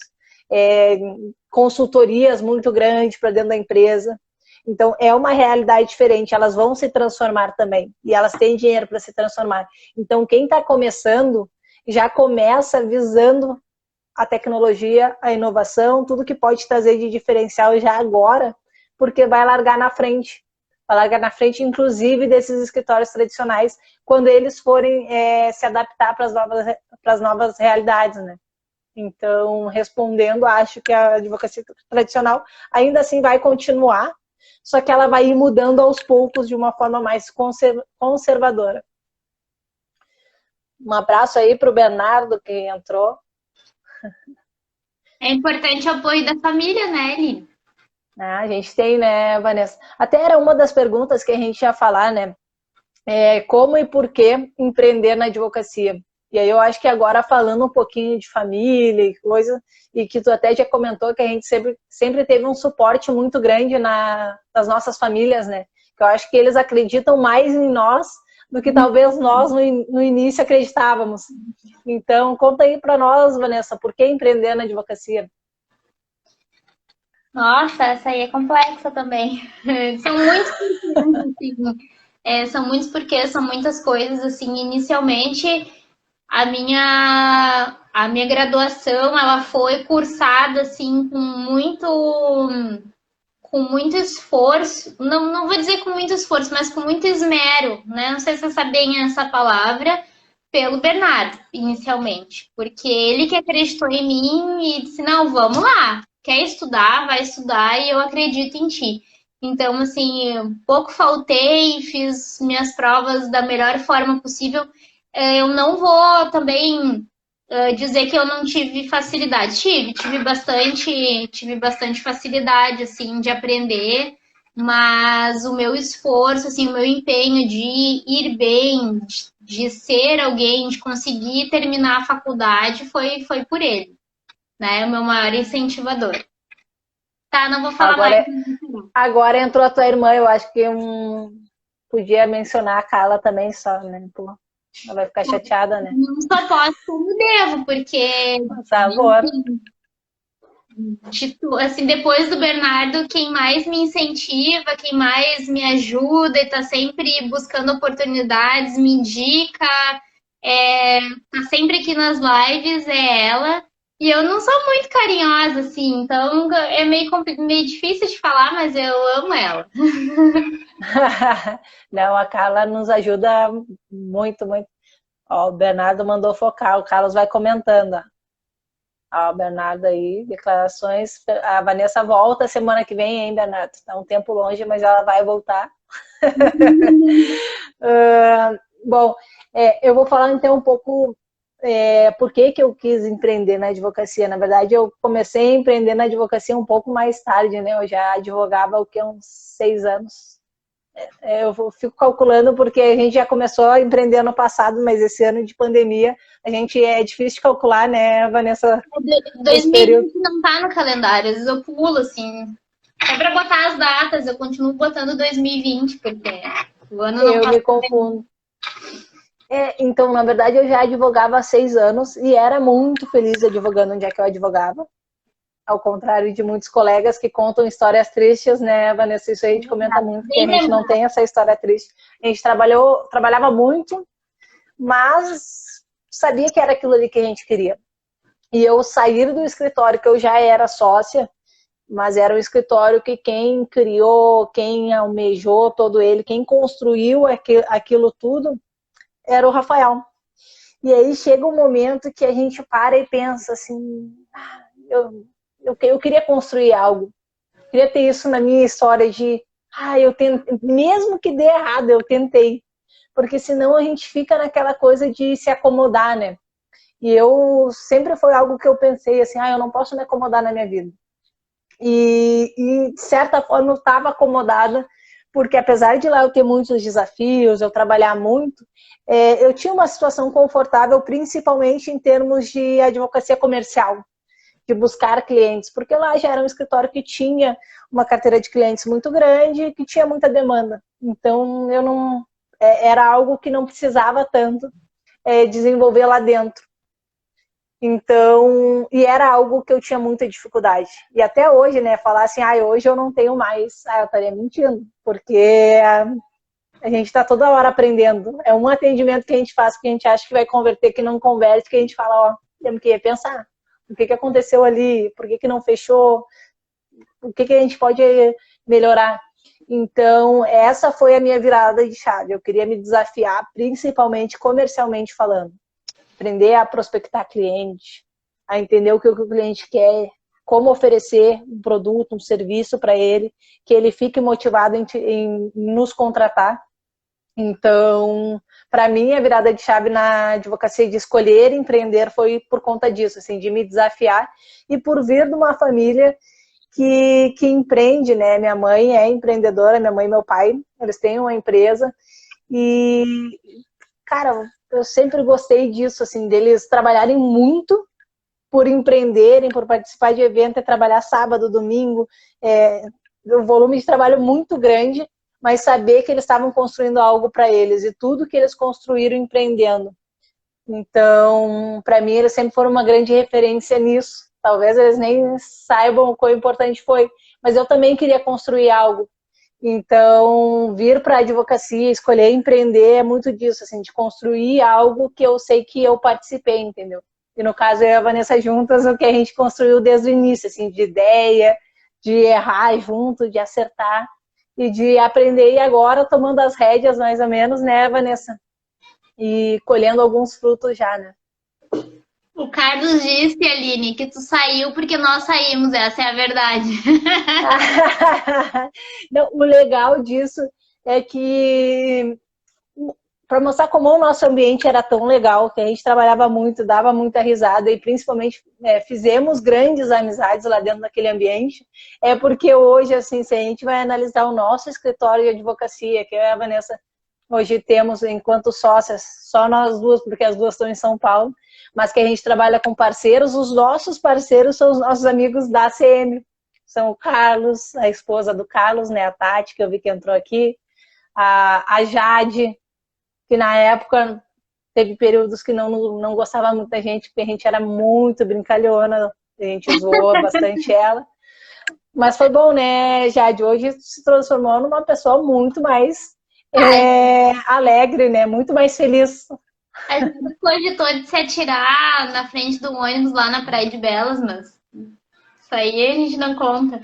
consultorias muito grandes para dentro da empresa. Então, é uma realidade diferente. Elas vão se transformar também. E elas têm dinheiro para se transformar. Então, quem está começando, já começa visando a tecnologia, a inovação, tudo que pode trazer de diferencial já agora, porque vai largar na frente. Vai largar na frente, inclusive, desses escritórios tradicionais, quando eles forem se adaptar para as novas realidades, né? Então, respondendo, acho que a advocacia tradicional ainda assim vai continuar, só que ela vai ir mudando aos poucos de uma forma mais conservadora. Um abraço aí para o Bernardo, que entrou. É importante o apoio da família, né, Eli? A gente tem, né, Vanessa? Até era uma das perguntas que a gente ia falar, né? Como e por que empreender na advocacia? E aí eu acho que agora falando um pouquinho de família e coisa, e que tu até já comentou que a gente sempre teve um suporte muito grande das nossas famílias, né? Que eu acho que eles acreditam mais em nós do que talvez nós no início acreditávamos. Então, conta aí para nós, Vanessa, por que empreender na advocacia? Nossa, essa aí é complexa também. São muitos porquês, assim. São muitos porquês, são muitas coisas, assim. Inicialmente, a minha graduação, ela foi cursada, assim, com muito esforço. Não vou dizer com muito esforço, mas com muito esmero, né? Não sei se você sabe bem essa palavra, pelo Bernardo, inicialmente. Porque ele que acreditou em mim e disse, não, vamos lá. Quer estudar, vai estudar e eu acredito em ti. Então, assim, pouco faltei, fiz minhas provas da melhor forma possível. Eu não vou também dizer que eu não tive facilidade. Tive bastante facilidade, assim, de aprender, mas o meu esforço, assim, o meu empenho de ir bem, de ser alguém, de conseguir terminar a faculdade foi por ele, né? O meu maior incentivador. Tá, não vou falar mais. Agora entrou a tua irmã, eu acho que podia mencionar a Carla também só, né? Pô, ela vai ficar chateada, né? Não só posso como devo, porque Por favor. Assim, depois do Bernardo, quem mais me incentiva, quem mais me ajuda e tá sempre buscando oportunidades, me indica, tá sempre aqui nas lives, é ela. E eu não sou muito carinhosa, assim, então é meio difícil de falar, mas eu amo ela. Não, a Carla nos ajuda muito, muito. Ó, o Bernardo mandou focar, o Carlos vai comentando, ó. O Bernardo aí, declarações. A Vanessa volta semana que vem, hein, Bernardo? Está um tempo longe, mas ela vai voltar. Bom, eu vou falar então um pouco por que eu quis empreender na advocacia. Na verdade, eu comecei a empreender na advocacia um pouco mais tarde, né? Eu já advogava uns 6 anos. Eu fico calculando porque a gente já começou a empreender ano passado, mas esse ano de pandemia a gente é difícil de calcular, né, Vanessa, esse período. 2020 não tá no calendário, às vezes eu pulo, assim. Só pra botar as datas, eu continuo botando 2020, porque o ano não Eu me passa. confundo. Então, na verdade, eu já advogava há 6 anos e era muito feliz advogando onde é que eu advogava. Ao contrário de muitos colegas que contam histórias tristes, né, Vanessa? Isso aí a gente comenta muito, que a gente não tem essa história triste. A gente trabalhava muito, mas sabia que era aquilo ali que a gente queria. E eu sair do escritório, que eu já era sócia, mas era um escritório que quem criou, quem almejou todo ele, quem construiu aquilo tudo, era o Rafael. E aí chega um momento que a gente para e pensa assim, eu queria construir algo, queria ter isso na minha história de, eu tentei, mesmo que dê errado, eu tentei, porque senão a gente fica naquela coisa de se acomodar, né? E eu sempre foi algo que eu pensei assim, eu não posso me acomodar na minha vida. E de certa forma eu estava acomodada, porque apesar de lá eu ter muitos desafios, eu trabalhar muito, eu tinha uma situação confortável, principalmente em termos de advocacia comercial, de buscar clientes, porque lá já era um escritório que tinha uma carteira de clientes muito grande, que tinha muita demanda. Então eu não era algo que não precisava tanto desenvolver lá dentro. Então, e era algo que eu tinha muita dificuldade. E até hoje, né, falar assim, hoje eu não tenho mais, eu estaria mentindo, porque a gente está toda hora aprendendo. É um atendimento que a gente faz que a gente acha que vai converter, que não converte, que a gente fala, temos que repensar. O que aconteceu ali? Por que não fechou? O que a gente pode melhorar? Então, essa foi a minha virada de chave. Eu queria me desafiar, principalmente comercialmente falando. Aprender a prospectar cliente, a entender o que o cliente quer, como oferecer um produto, um serviço para ele, que ele fique motivado em nos contratar. Então, para mim, a virada de chave na advocacia de escolher empreender foi por conta disso, assim, de me desafiar e por vir de uma família que empreende, né? Minha mãe é empreendedora, minha mãe e meu pai, eles têm uma empresa e, cara, eu sempre gostei disso, assim, deles trabalharem muito por empreenderem, por participar de evento, trabalhar sábado, domingo, um volume de trabalho muito grande, mas saber que eles estavam construindo algo para eles e tudo que eles construíram empreendendo. Então, para mim, eles sempre foram uma grande referência nisso. Talvez eles nem saibam o quão importante foi, mas eu também queria construir algo. Então, vir para a advocacia, escolher empreender é muito disso, assim, de construir algo que eu sei que eu participei, entendeu? E no caso, eu e a Vanessa juntas, o que a gente construiu desde o início, assim, de ideia, de errar junto, de acertar e de aprender. E agora, tomando as rédeas, mais ou menos, né, Vanessa? E colhendo alguns frutos já, né? O Carlos disse, Aline, que tu saiu porque nós saímos, essa é a verdade. Não, o legal disso é que, para mostrar como o nosso ambiente era tão legal, que a gente trabalhava muito, dava muita risada e principalmente fizemos grandes amizades lá dentro daquele ambiente, é porque hoje, assim, se a gente vai analisar o nosso escritório de advocacia, que eu e a Vanessa hoje temos enquanto sócias, só nós duas, porque as duas estão em São Paulo, mas que a gente trabalha com parceiros, os nossos parceiros são os nossos amigos da ACM, são o Carlos, a esposa do Carlos, né, a Tati, que eu vi que entrou aqui, a Jade, que na época teve períodos que não gostava muito da gente, porque a gente era muito brincalhona, a gente zoou bastante ela. Mas foi bom, né, Jade? Hoje se transformou numa pessoa muito mais alegre, né? Muito mais feliz. A gente cogitou de se atirar na frente do ônibus lá na Praia de Belas, mas isso aí a gente não conta.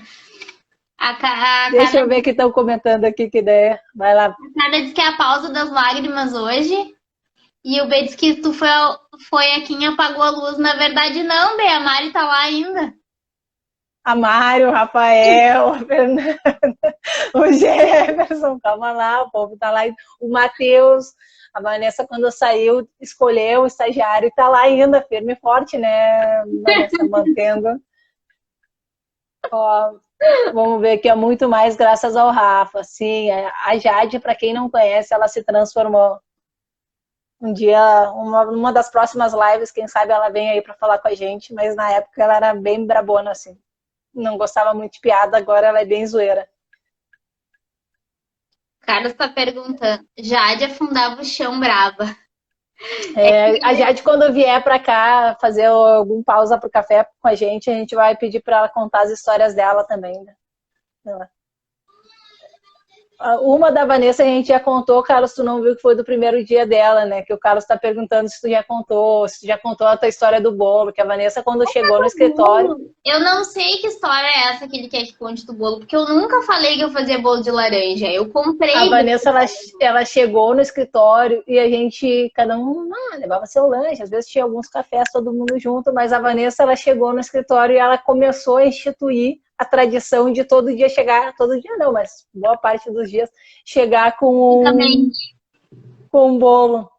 Deixa eu ver que estão comentando aqui, que ideia. Vai lá. A Carla disse que é a pausa das lágrimas hoje. E o B disse que tu foi a quem apagou a luz. Na verdade, não, B. A Mari tá lá ainda. A Mário, o Rafael, a Fernanda, o Jefferson, calma lá, o povo tá lá. O Matheus, a Vanessa, quando saiu, escolheu o estagiário e tá lá ainda, firme e forte, né, Vanessa, mantendo. Ó, Vamos ver que é muito mais graças ao Rafa. Sim, a Jade, para quem não conhece, ela se transformou. Um dia, uma das próximas lives, quem sabe ela vem aí para falar com a gente, mas na época ela era bem brabona, assim. Não gostava muito de piada, agora ela é bem zoeira. Carlos tá perguntando. Jade afundava o chão brava. A Jade, quando vier para cá fazer algum pausa pro café com a gente vai pedir para ela contar as histórias dela também, né? Uma da Vanessa a gente já contou, Carlos, tu não viu que foi do primeiro dia dela, né? Que o Carlos tá perguntando se tu já contou a tua história do bolo, que a Vanessa, quando chegou no escritório... Eu não sei que história é essa que ele quer que conte do bolo, porque eu nunca falei que eu fazia bolo de laranja. Eu comprei. A Vanessa, ela chegou no escritório e a gente, cada um levava seu lanche, às vezes tinha alguns cafés, todo mundo junto, mas a Vanessa, ela chegou no escritório e ela começou a instituir a tradição de todo dia chegar, todo dia não, mas boa parte dos dias, chegar com um bolo.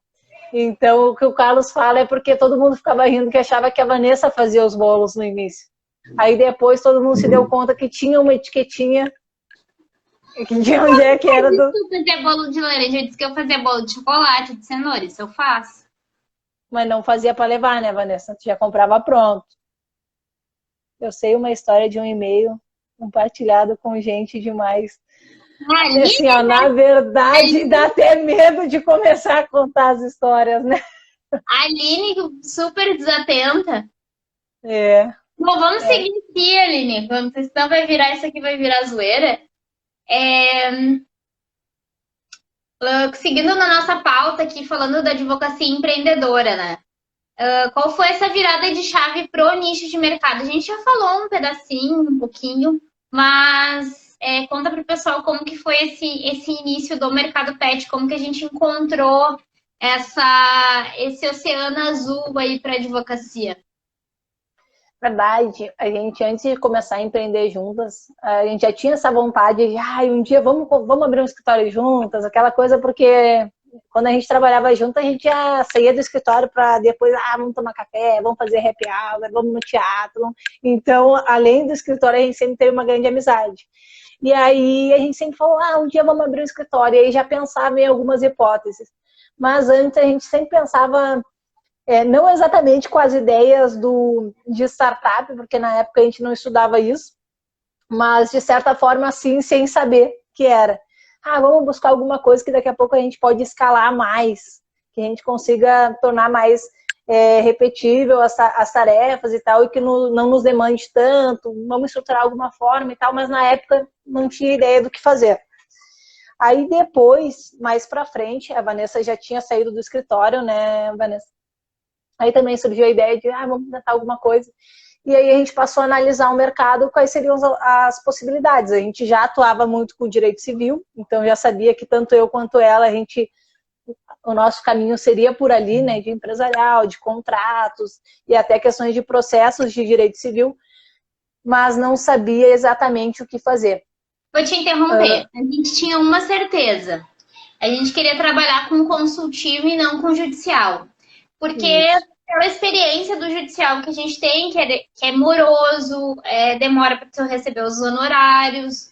Então, o que o Carlos fala é porque todo mundo ficava rindo que achava que a Vanessa fazia os bolos no início. Aí depois todo mundo se deu conta que tinha uma etiquetinha de onde é que era do... Eu fazia bolo de laranja, eu disse que eu fazia bolo de chocolate, de cenoura, isso eu faço. Mas não fazia para levar, né, Vanessa? Tu já comprava pronto. Eu sei uma história de um e-mail compartilhado com gente demais. Assim, ó, na verdade, dá até medo de começar a contar as histórias, né? A Aline, super desatenta. É. Bom, vamos seguir aqui, Aline. Vamos, senão vai virar isso aqui, vai virar zoeira. Seguindo na nossa pauta aqui, falando da advocacia empreendedora, né? Qual foi essa virada de chave pro nicho de mercado? A gente já falou um pedacinho, um pouquinho, mas conta para o pessoal como que foi esse início do mercado pet, como que a gente encontrou esse oceano azul aí para advocacia. Verdade, a gente antes de começar a empreender juntas, a gente já tinha essa vontade de, um dia vamos abrir um escritório juntas, aquela coisa, porque quando a gente trabalhava junto, a gente já saía do escritório para depois, vamos tomar café, vamos fazer happy hour, vamos no teatro. Então, além do escritório, a gente sempre teve uma grande amizade. E aí a gente sempre falou, um dia vamos abrir um escritório, e aí já pensava em algumas hipóteses. Mas antes a gente sempre pensava, não exatamente com as ideias de startup, porque na época a gente não estudava isso, mas de certa forma sim, sem saber que era. Vamos buscar alguma coisa que daqui a pouco a gente pode escalar mais, que a gente consiga tornar mais repetível as tarefas e tal, e que não nos demande tanto, vamos estruturar alguma forma e tal, mas na época não tinha ideia do que fazer. Aí depois, mais pra frente, a Vanessa já tinha saído do escritório, né, Vanessa? Aí também surgiu a ideia de, vamos tentar alguma coisa. E aí a gente passou a analisar o mercado, quais seriam as possibilidades. A gente já atuava muito com o direito civil, então já sabia que tanto eu quanto ela, o nosso caminho seria por ali, né, de empresarial, de contratos e até questões de processos de direito civil, mas não sabia exatamente o que fazer. Vou te interromper. A gente tinha uma certeza. A gente queria trabalhar com consultivo e não com judicial. Porque pela experiência do judicial que a gente tem, que é moroso, demora para você receber os honorários,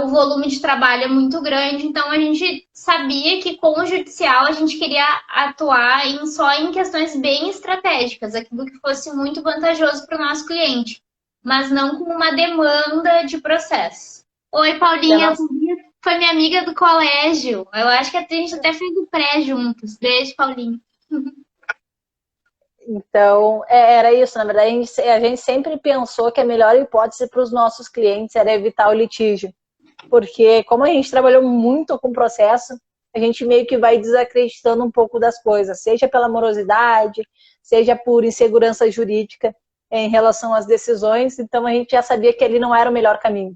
o volume de trabalho é muito grande, então a gente sabia que com o judicial a gente queria atuar só em questões bem estratégicas, aquilo que fosse muito vantajoso para o nosso cliente, mas não com uma demanda de processo. Oi, Paulinha, foi minha amiga do colégio. Eu acho que a gente até fez o pré juntos. Beijo, Paulinha. Então, era isso. Na verdade, a gente sempre pensou que a melhor hipótese para os nossos clientes era evitar o litígio. Porque, como a gente trabalhou muito com o processo, a gente meio que vai desacreditando um pouco das coisas, seja pela morosidade, seja por insegurança jurídica em relação às decisões. Então, a gente já sabia que ali não era o melhor caminho.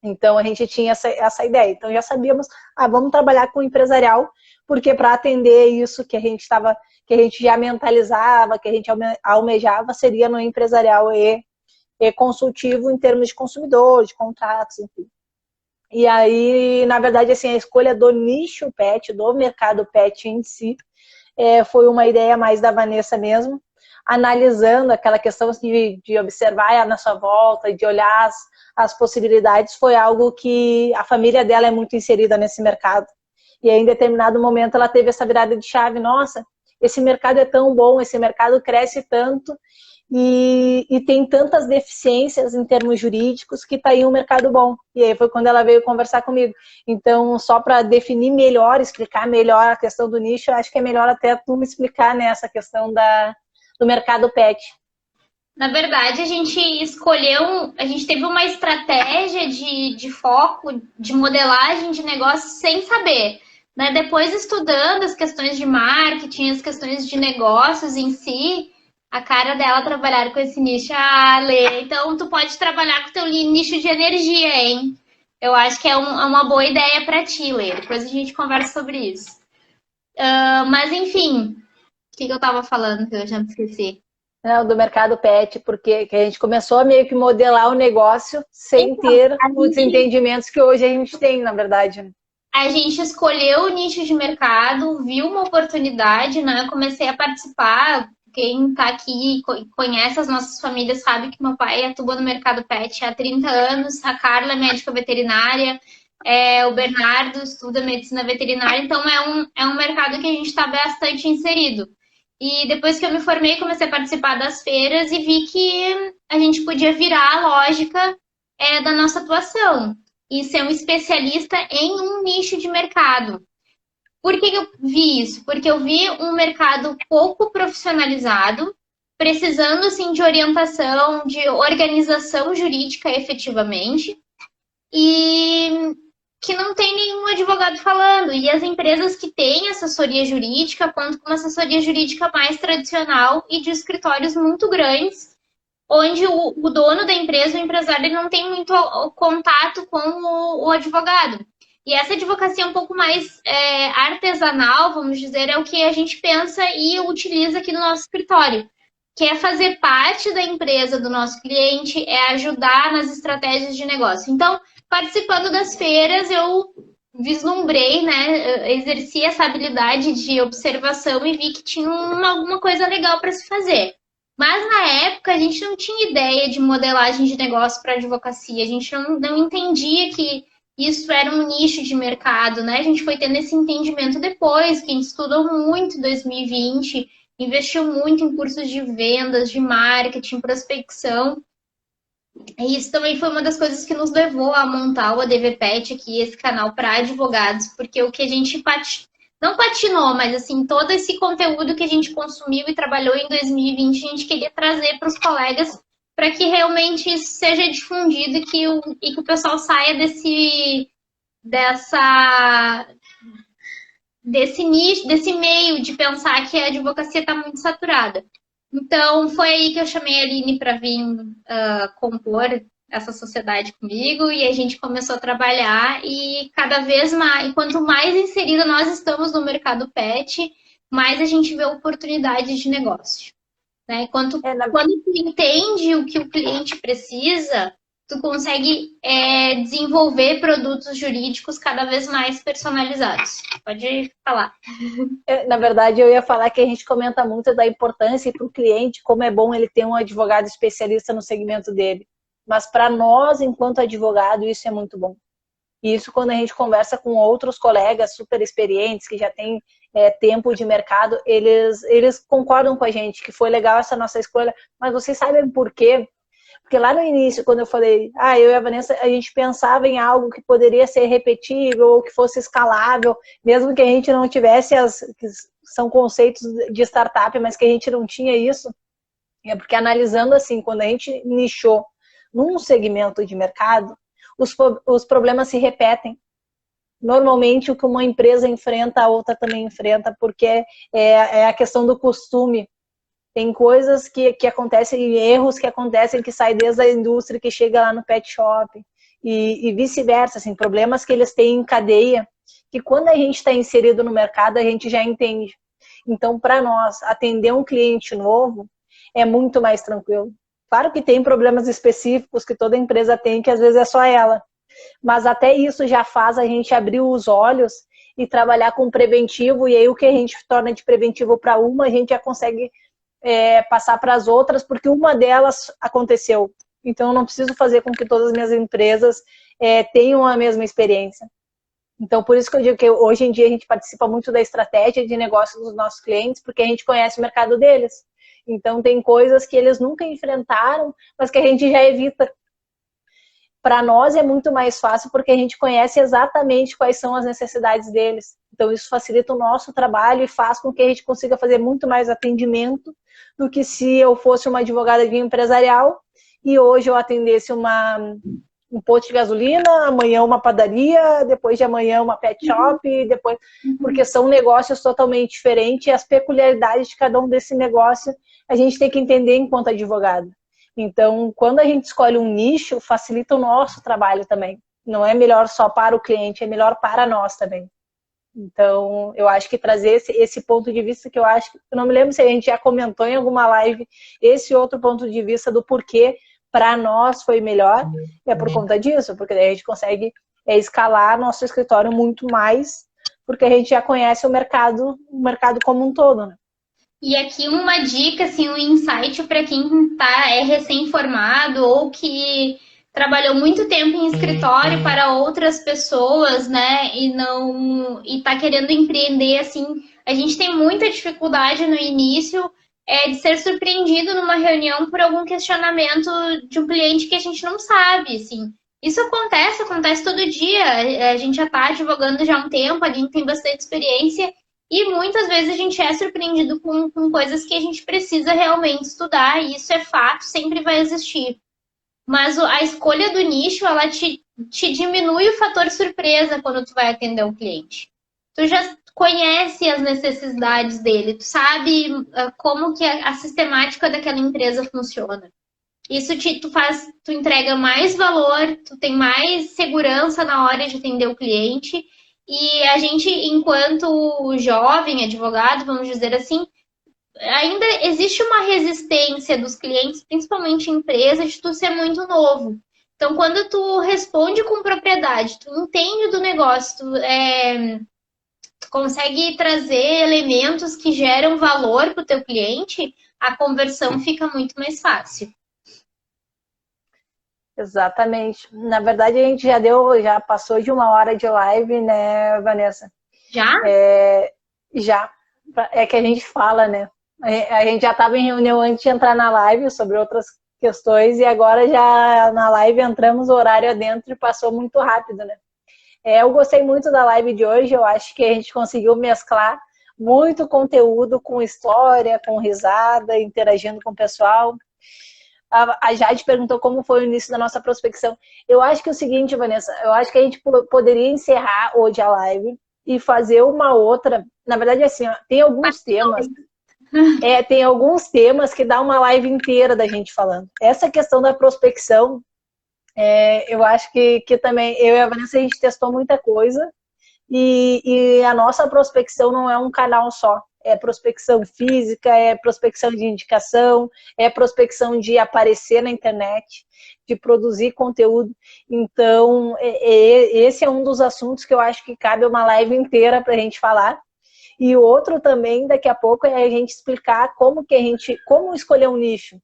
Então, a gente tinha essa ideia. Então, já sabíamos, vamos trabalhar com o empresarial, porque para atender isso que a gente já mentalizava, que a gente almejava, seria no empresarial e consultivo em termos de consumidor, de contratos, enfim. E aí, na verdade, assim, a escolha do nicho pet, do mercado pet em si, foi uma ideia mais da Vanessa mesmo. analisando aquela questão de observar na sua volta, de olhar as possibilidades, foi algo que a família dela é muito inserida nesse mercado. E aí, em determinado momento, ela teve essa virada de chave. Nossa, esse mercado é tão bom, esse mercado cresce tanto e tem tantas deficiências em termos jurídicos que está aí um mercado bom. E aí foi quando ela veio conversar comigo. Então, só para definir melhor, explicar melhor a questão do nicho, eu acho que é melhor até tu me explicar nessa questão do mercado pet. Na verdade, a gente teve uma estratégia de foco, de modelagem de negócio sem saber. Né? Depois, estudando as questões de marketing, as questões de negócios em si, a cara dela trabalhar com esse nicho. Ah, Lê, então tu pode trabalhar com o teu nicho de energia, hein? Eu acho que é uma boa ideia para ti, Lê. Depois a gente conversa sobre isso. Mas, enfim, o que eu estava falando que eu já me esqueci? Não, do mercado pet, porque que a gente começou a meio que modelar o negócio sem ter os entendimentos que hoje a gente tem, na verdade. A gente escolheu o nicho de mercado, viu uma oportunidade, né? Eu comecei a participar. Quem está aqui conhece as nossas famílias sabe que meu pai atua no mercado pet há 30 anos, a Carla é médica veterinária, o Bernardo estuda medicina veterinária, então é um mercado que a gente está bastante inserido. E depois que eu me formei, comecei a participar das feiras e vi que a gente podia virar a lógica da nossa atuação e ser um especialista em um nicho de mercado. Por que eu vi isso? Porque eu vi um mercado pouco profissionalizado, precisando assim, de orientação, de organização jurídica efetivamente, e que não tem nenhum advogado falando. E as empresas que têm assessoria jurídica contam com uma assessoria jurídica mais tradicional e de escritórios muito grandes, onde o dono da empresa, o empresário, ele não tem muito contato com o advogado. E essa advocacia um pouco mais artesanal, vamos dizer, é o que a gente pensa e utiliza aqui no nosso escritório, que é fazer parte da empresa do nosso cliente, é ajudar nas estratégias de negócio. Então, participando das feiras, eu vislumbrei, né, exerci essa habilidade de observação e vi que tinha alguma coisa legal para se fazer. Mas na época a gente não tinha ideia de modelagem de negócio para advocacia, a gente não entendia que isso era um nicho de mercado, né? A gente foi tendo esse entendimento depois, que a gente estudou muito em 2020, investiu muito em cursos de vendas, de marketing, prospecção. E isso também foi uma das coisas que nos levou a montar o ADVPet aqui, esse canal para advogados, porque o que a gente não patinou, mas assim, todo esse conteúdo que a gente consumiu e trabalhou em 2020, a gente queria trazer para os colegas para que realmente isso seja difundido e que o pessoal saia desse nicho, desse meio de pensar que a advocacia está muito saturada. Então, foi aí que eu chamei a Aline para vir compor essa sociedade comigo e a gente começou a trabalhar e cada vez mais, e quanto mais inserida nós estamos no mercado pet, mais a gente vê oportunidades de negócio. Né? Quando tu entende o que o cliente precisa, tu consegue desenvolver produtos jurídicos cada vez mais personalizados. Pode falar. Na verdade, eu ia falar que a gente comenta muito da importância para o cliente, como é bom ele ter um advogado especialista no segmento dele. Mas para nós, enquanto advogado, isso é muito bom. E isso quando a gente conversa com outros colegas super experientes, que já têm tempo de mercado, eles concordam com a gente que foi legal essa nossa escolha, mas vocês sabem por quê? Porque lá no início, quando eu falei, eu e a Vanessa, a gente pensava em algo que poderia ser repetível ou que fosse escalável, mesmo que a gente não tivesse que são conceitos de startup, mas que a gente não tinha isso. É porque analisando assim, quando a gente nichou num segmento de mercado, os problemas se repetem. Normalmente o que uma empresa enfrenta, a outra também enfrenta, porque é a questão do costume. Tem coisas que acontecem, erros que acontecem, que saem desde a indústria, que chega lá no pet shop, e vice-versa, assim, problemas que eles têm em cadeia, que quando a gente está inserido no mercado, a gente já entende. Então, para nós, atender um cliente novo é muito mais tranquilo. Claro que tem problemas específicos que toda empresa tem, que às vezes é só ela. Mas até isso já faz a gente abrir os olhos e trabalhar com preventivo, e aí o que a gente torna de preventivo para uma, a gente já consegue passar para as outras, porque uma delas aconteceu. Então, eu não preciso fazer com que todas as minhas empresas tenham a mesma experiência. Então, por isso que eu digo que hoje em dia a gente participa muito da estratégia de negócio dos nossos clientes, porque a gente conhece o mercado deles. Então, tem coisas que eles nunca enfrentaram, mas que a gente já evita. Para nós é muito mais fácil, porque a gente conhece exatamente quais são as necessidades deles. Então, isso facilita o nosso trabalho e faz com que a gente consiga fazer muito mais atendimento do que se eu fosse uma advogada de empresarial e hoje eu atendesse um posto de gasolina, amanhã uma padaria, depois de amanhã uma pet shop, depois, porque são negócios totalmente diferentes e as peculiaridades de cada um desse negócio a gente tem que entender enquanto advogado. Então, quando a gente escolhe um nicho, facilita o nosso trabalho também. Não é melhor só para o cliente, é melhor para nós também. Então, eu acho que trazer esse ponto de vista que eu acho, eu não me lembro se a gente já comentou em alguma live, esse outro ponto de vista do porquê para nós foi melhor, é por conta disso, porque daí a gente consegue escalar nosso escritório muito mais, porque a gente já conhece o mercado como um todo, né? E aqui uma dica, assim, um insight para quem é recém-formado ou que trabalhou muito tempo em escritório para outras pessoas, né, e tá querendo empreender, assim, a gente tem muita dificuldade no início de ser surpreendido numa reunião por algum questionamento de um cliente que a gente não sabe, assim. Isso acontece todo dia. A gente já está advogando já há um tempo, alguém tem bastante experiência e muitas vezes a gente é surpreendido com coisas que a gente precisa realmente estudar, e isso é fato, sempre vai existir. Mas a escolha do nicho, ela te diminui o fator surpresa quando tu vai atender o cliente. Tu já conhece as necessidades dele, tu sabe como que a sistemática daquela empresa funciona. Isso tu entrega mais valor, tu tem mais segurança na hora de atender o cliente. E a gente, enquanto jovem advogado, vamos dizer assim, ainda existe uma resistência dos clientes, principalmente em empresas, de tu ser muito novo. Então, quando tu responde com propriedade, tu entende do negócio, tu consegue trazer elementos que geram valor para o teu cliente, a conversão fica muito mais fácil. Exatamente. Na verdade, a gente já passou de 1 hora de live, né, Vanessa? Já? Já. É que a gente fala, né? A gente já estava em reunião antes de entrar na live sobre outras questões e agora já na live entramos o horário adentro e passou muito rápido, né? Eu gostei muito da live de hoje, eu acho que a gente conseguiu mesclar muito conteúdo com história, com risada, interagindo com o pessoal. A Jade perguntou como foi o início da nossa prospecção. Eu acho que é o seguinte, Vanessa, eu acho que a gente poderia encerrar hoje a live e fazer uma outra. Na verdade, assim, ó, tem alguns temas que dá uma live inteira da gente falando. Essa questão da prospecção, eu acho que também, eu e a Vanessa, a gente testou muita coisa e a nossa prospecção não é um canal só. É prospecção física, é prospecção de indicação, é prospecção de aparecer na internet, de produzir conteúdo. Então, esse é um dos assuntos que eu acho que cabe uma live inteira para a gente falar. E outro também, daqui a pouco, é a gente explicar como escolher um nicho.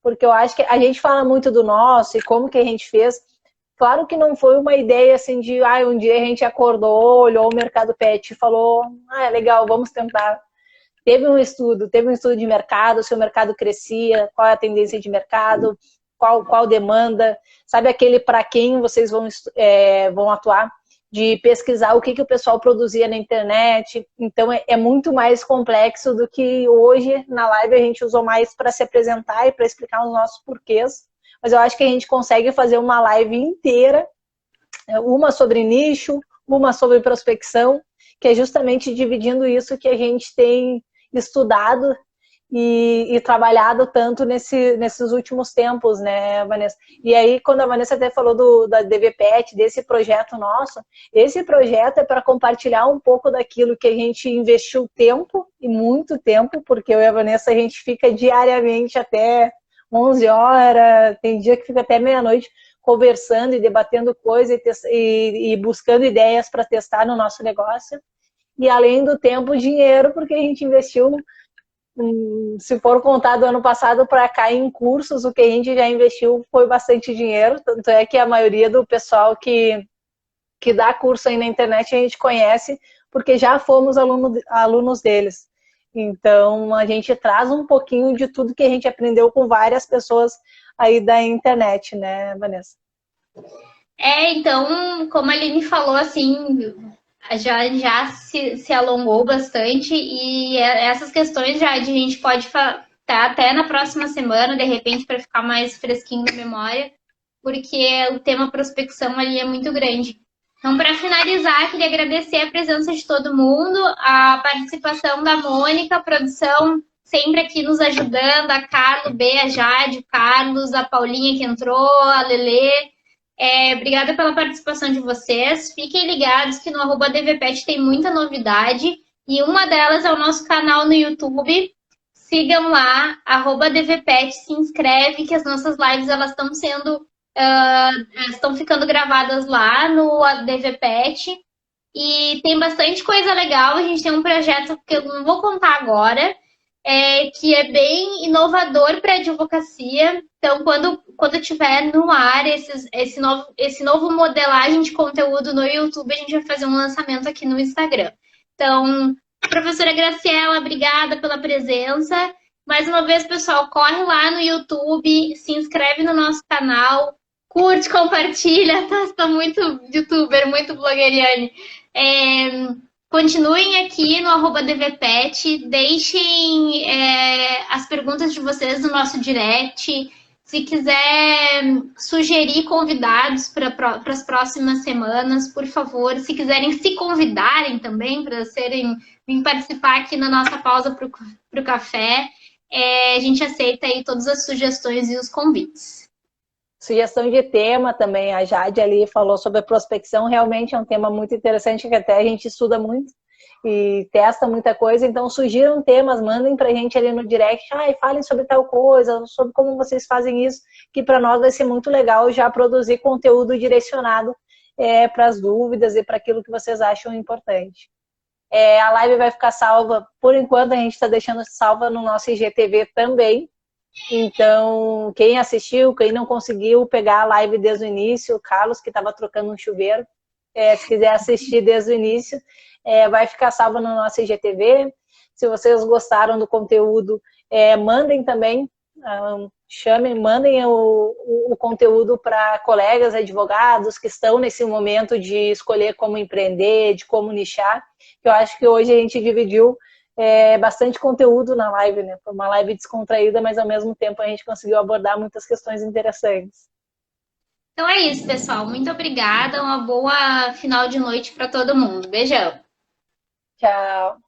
Porque eu acho que a gente fala muito do nosso e como que a gente fez. Claro que não foi uma ideia assim de um dia a gente acordou, olhou o mercado pet e falou, legal, vamos tentar. Teve um estudo de mercado, se o mercado crescia, qual é a tendência de mercado, qual demanda, sabe aquele para quem vocês vão atuar, de pesquisar o que o pessoal produzia na internet. Então é muito mais complexo do que hoje na live a gente usou mais para se apresentar e para explicar os nossos porquês. Mas eu acho que a gente consegue fazer uma live inteira, uma sobre nicho, uma sobre prospecção, que é justamente dividindo isso que a gente tem estudado e trabalhado tanto nesses últimos tempos, né, Vanessa? E aí, quando a Vanessa até falou da DVPet, desse projeto nosso, esse projeto é para compartilhar um pouco daquilo que a gente investiu tempo, e muito tempo, porque eu e a Vanessa, a gente fica diariamente até 11 horas, tem dia que fica até meia-noite conversando e debatendo coisas e buscando ideias para testar no nosso negócio. E além do tempo, dinheiro, porque a gente investiu se for contar do ano passado para cá em cursos, o que a gente já investiu foi bastante dinheiro, tanto é que a maioria do pessoal que dá curso aí na internet a gente conhece, porque já fomos alunos deles. Então, a gente traz um pouquinho de tudo que a gente aprendeu com várias pessoas aí da internet, né, Vanessa? Então, como a Aline falou, assim, já se alongou bastante e essas questões já a gente pode tá até na próxima semana, de repente, para ficar mais fresquinho na memória, porque o tema prospecção ali é muito grande. Então, para finalizar, queria agradecer a presença de todo mundo, a participação da Mônica, a produção sempre aqui nos ajudando, a Carla, B, a Jade, o Carlos, a Paulinha que entrou, a Lelê. Obrigada pela participação de vocês. Fiquem ligados que no @dvpet tem muita novidade e uma delas é o nosso canal no YouTube. Sigam lá, @dvpet, se inscreve que as nossas lives elas estão sendo estão ficando gravadas lá no DVPet e tem bastante coisa legal. A gente tem um projeto que eu não vou contar agora, que é bem inovador para a advocacia. Então, quando tiver no ar esse novo modelagem de conteúdo no YouTube, a gente vai fazer um lançamento aqui no Instagram. Então, professora Graciela, obrigada pela presença. Mais uma vez, pessoal, corre lá no YouTube, se inscreve no nosso canal, curte, compartilha, tá? Estou muito youtuber, muito blogueiriane. Continuem aqui no @dvpet, deixem as perguntas de vocês no nosso direct. Se quiser sugerir convidados para as próximas semanas, por favor. Se quiserem se convidarem também para vir participar aqui na nossa pausa para o café, a gente aceita aí todas as sugestões e os convites. Sugestão de tema também, a Jade ali falou sobre a prospecção, realmente é um tema muito interessante que até a gente estuda muito e testa muita coisa, então sugiram temas, mandem pra gente ali no direct, falem sobre tal coisa, sobre como vocês fazem isso, que para nós vai ser muito legal já produzir conteúdo direcionado para as dúvidas e para aquilo que vocês acham importante. A live vai ficar salva, por enquanto a gente está deixando salva no nosso IGTV também. Então, quem assistiu, quem não conseguiu pegar a live desde o início, o Carlos, que estava trocando um chuveiro, se quiser assistir desde o início, vai ficar salvo no nosso IGTV. Se vocês gostaram do conteúdo, mandem também, mandem o conteúdo para colegas advogados que estão nesse momento de escolher como empreender, de como nichar. Eu acho que hoje a gente dividiu bastante conteúdo na live, né? Foi uma live descontraída, mas ao mesmo tempo a gente conseguiu abordar muitas questões interessantes. Então é isso, pessoal. Muito obrigada. Uma boa final de noite para todo mundo. Beijão. Tchau.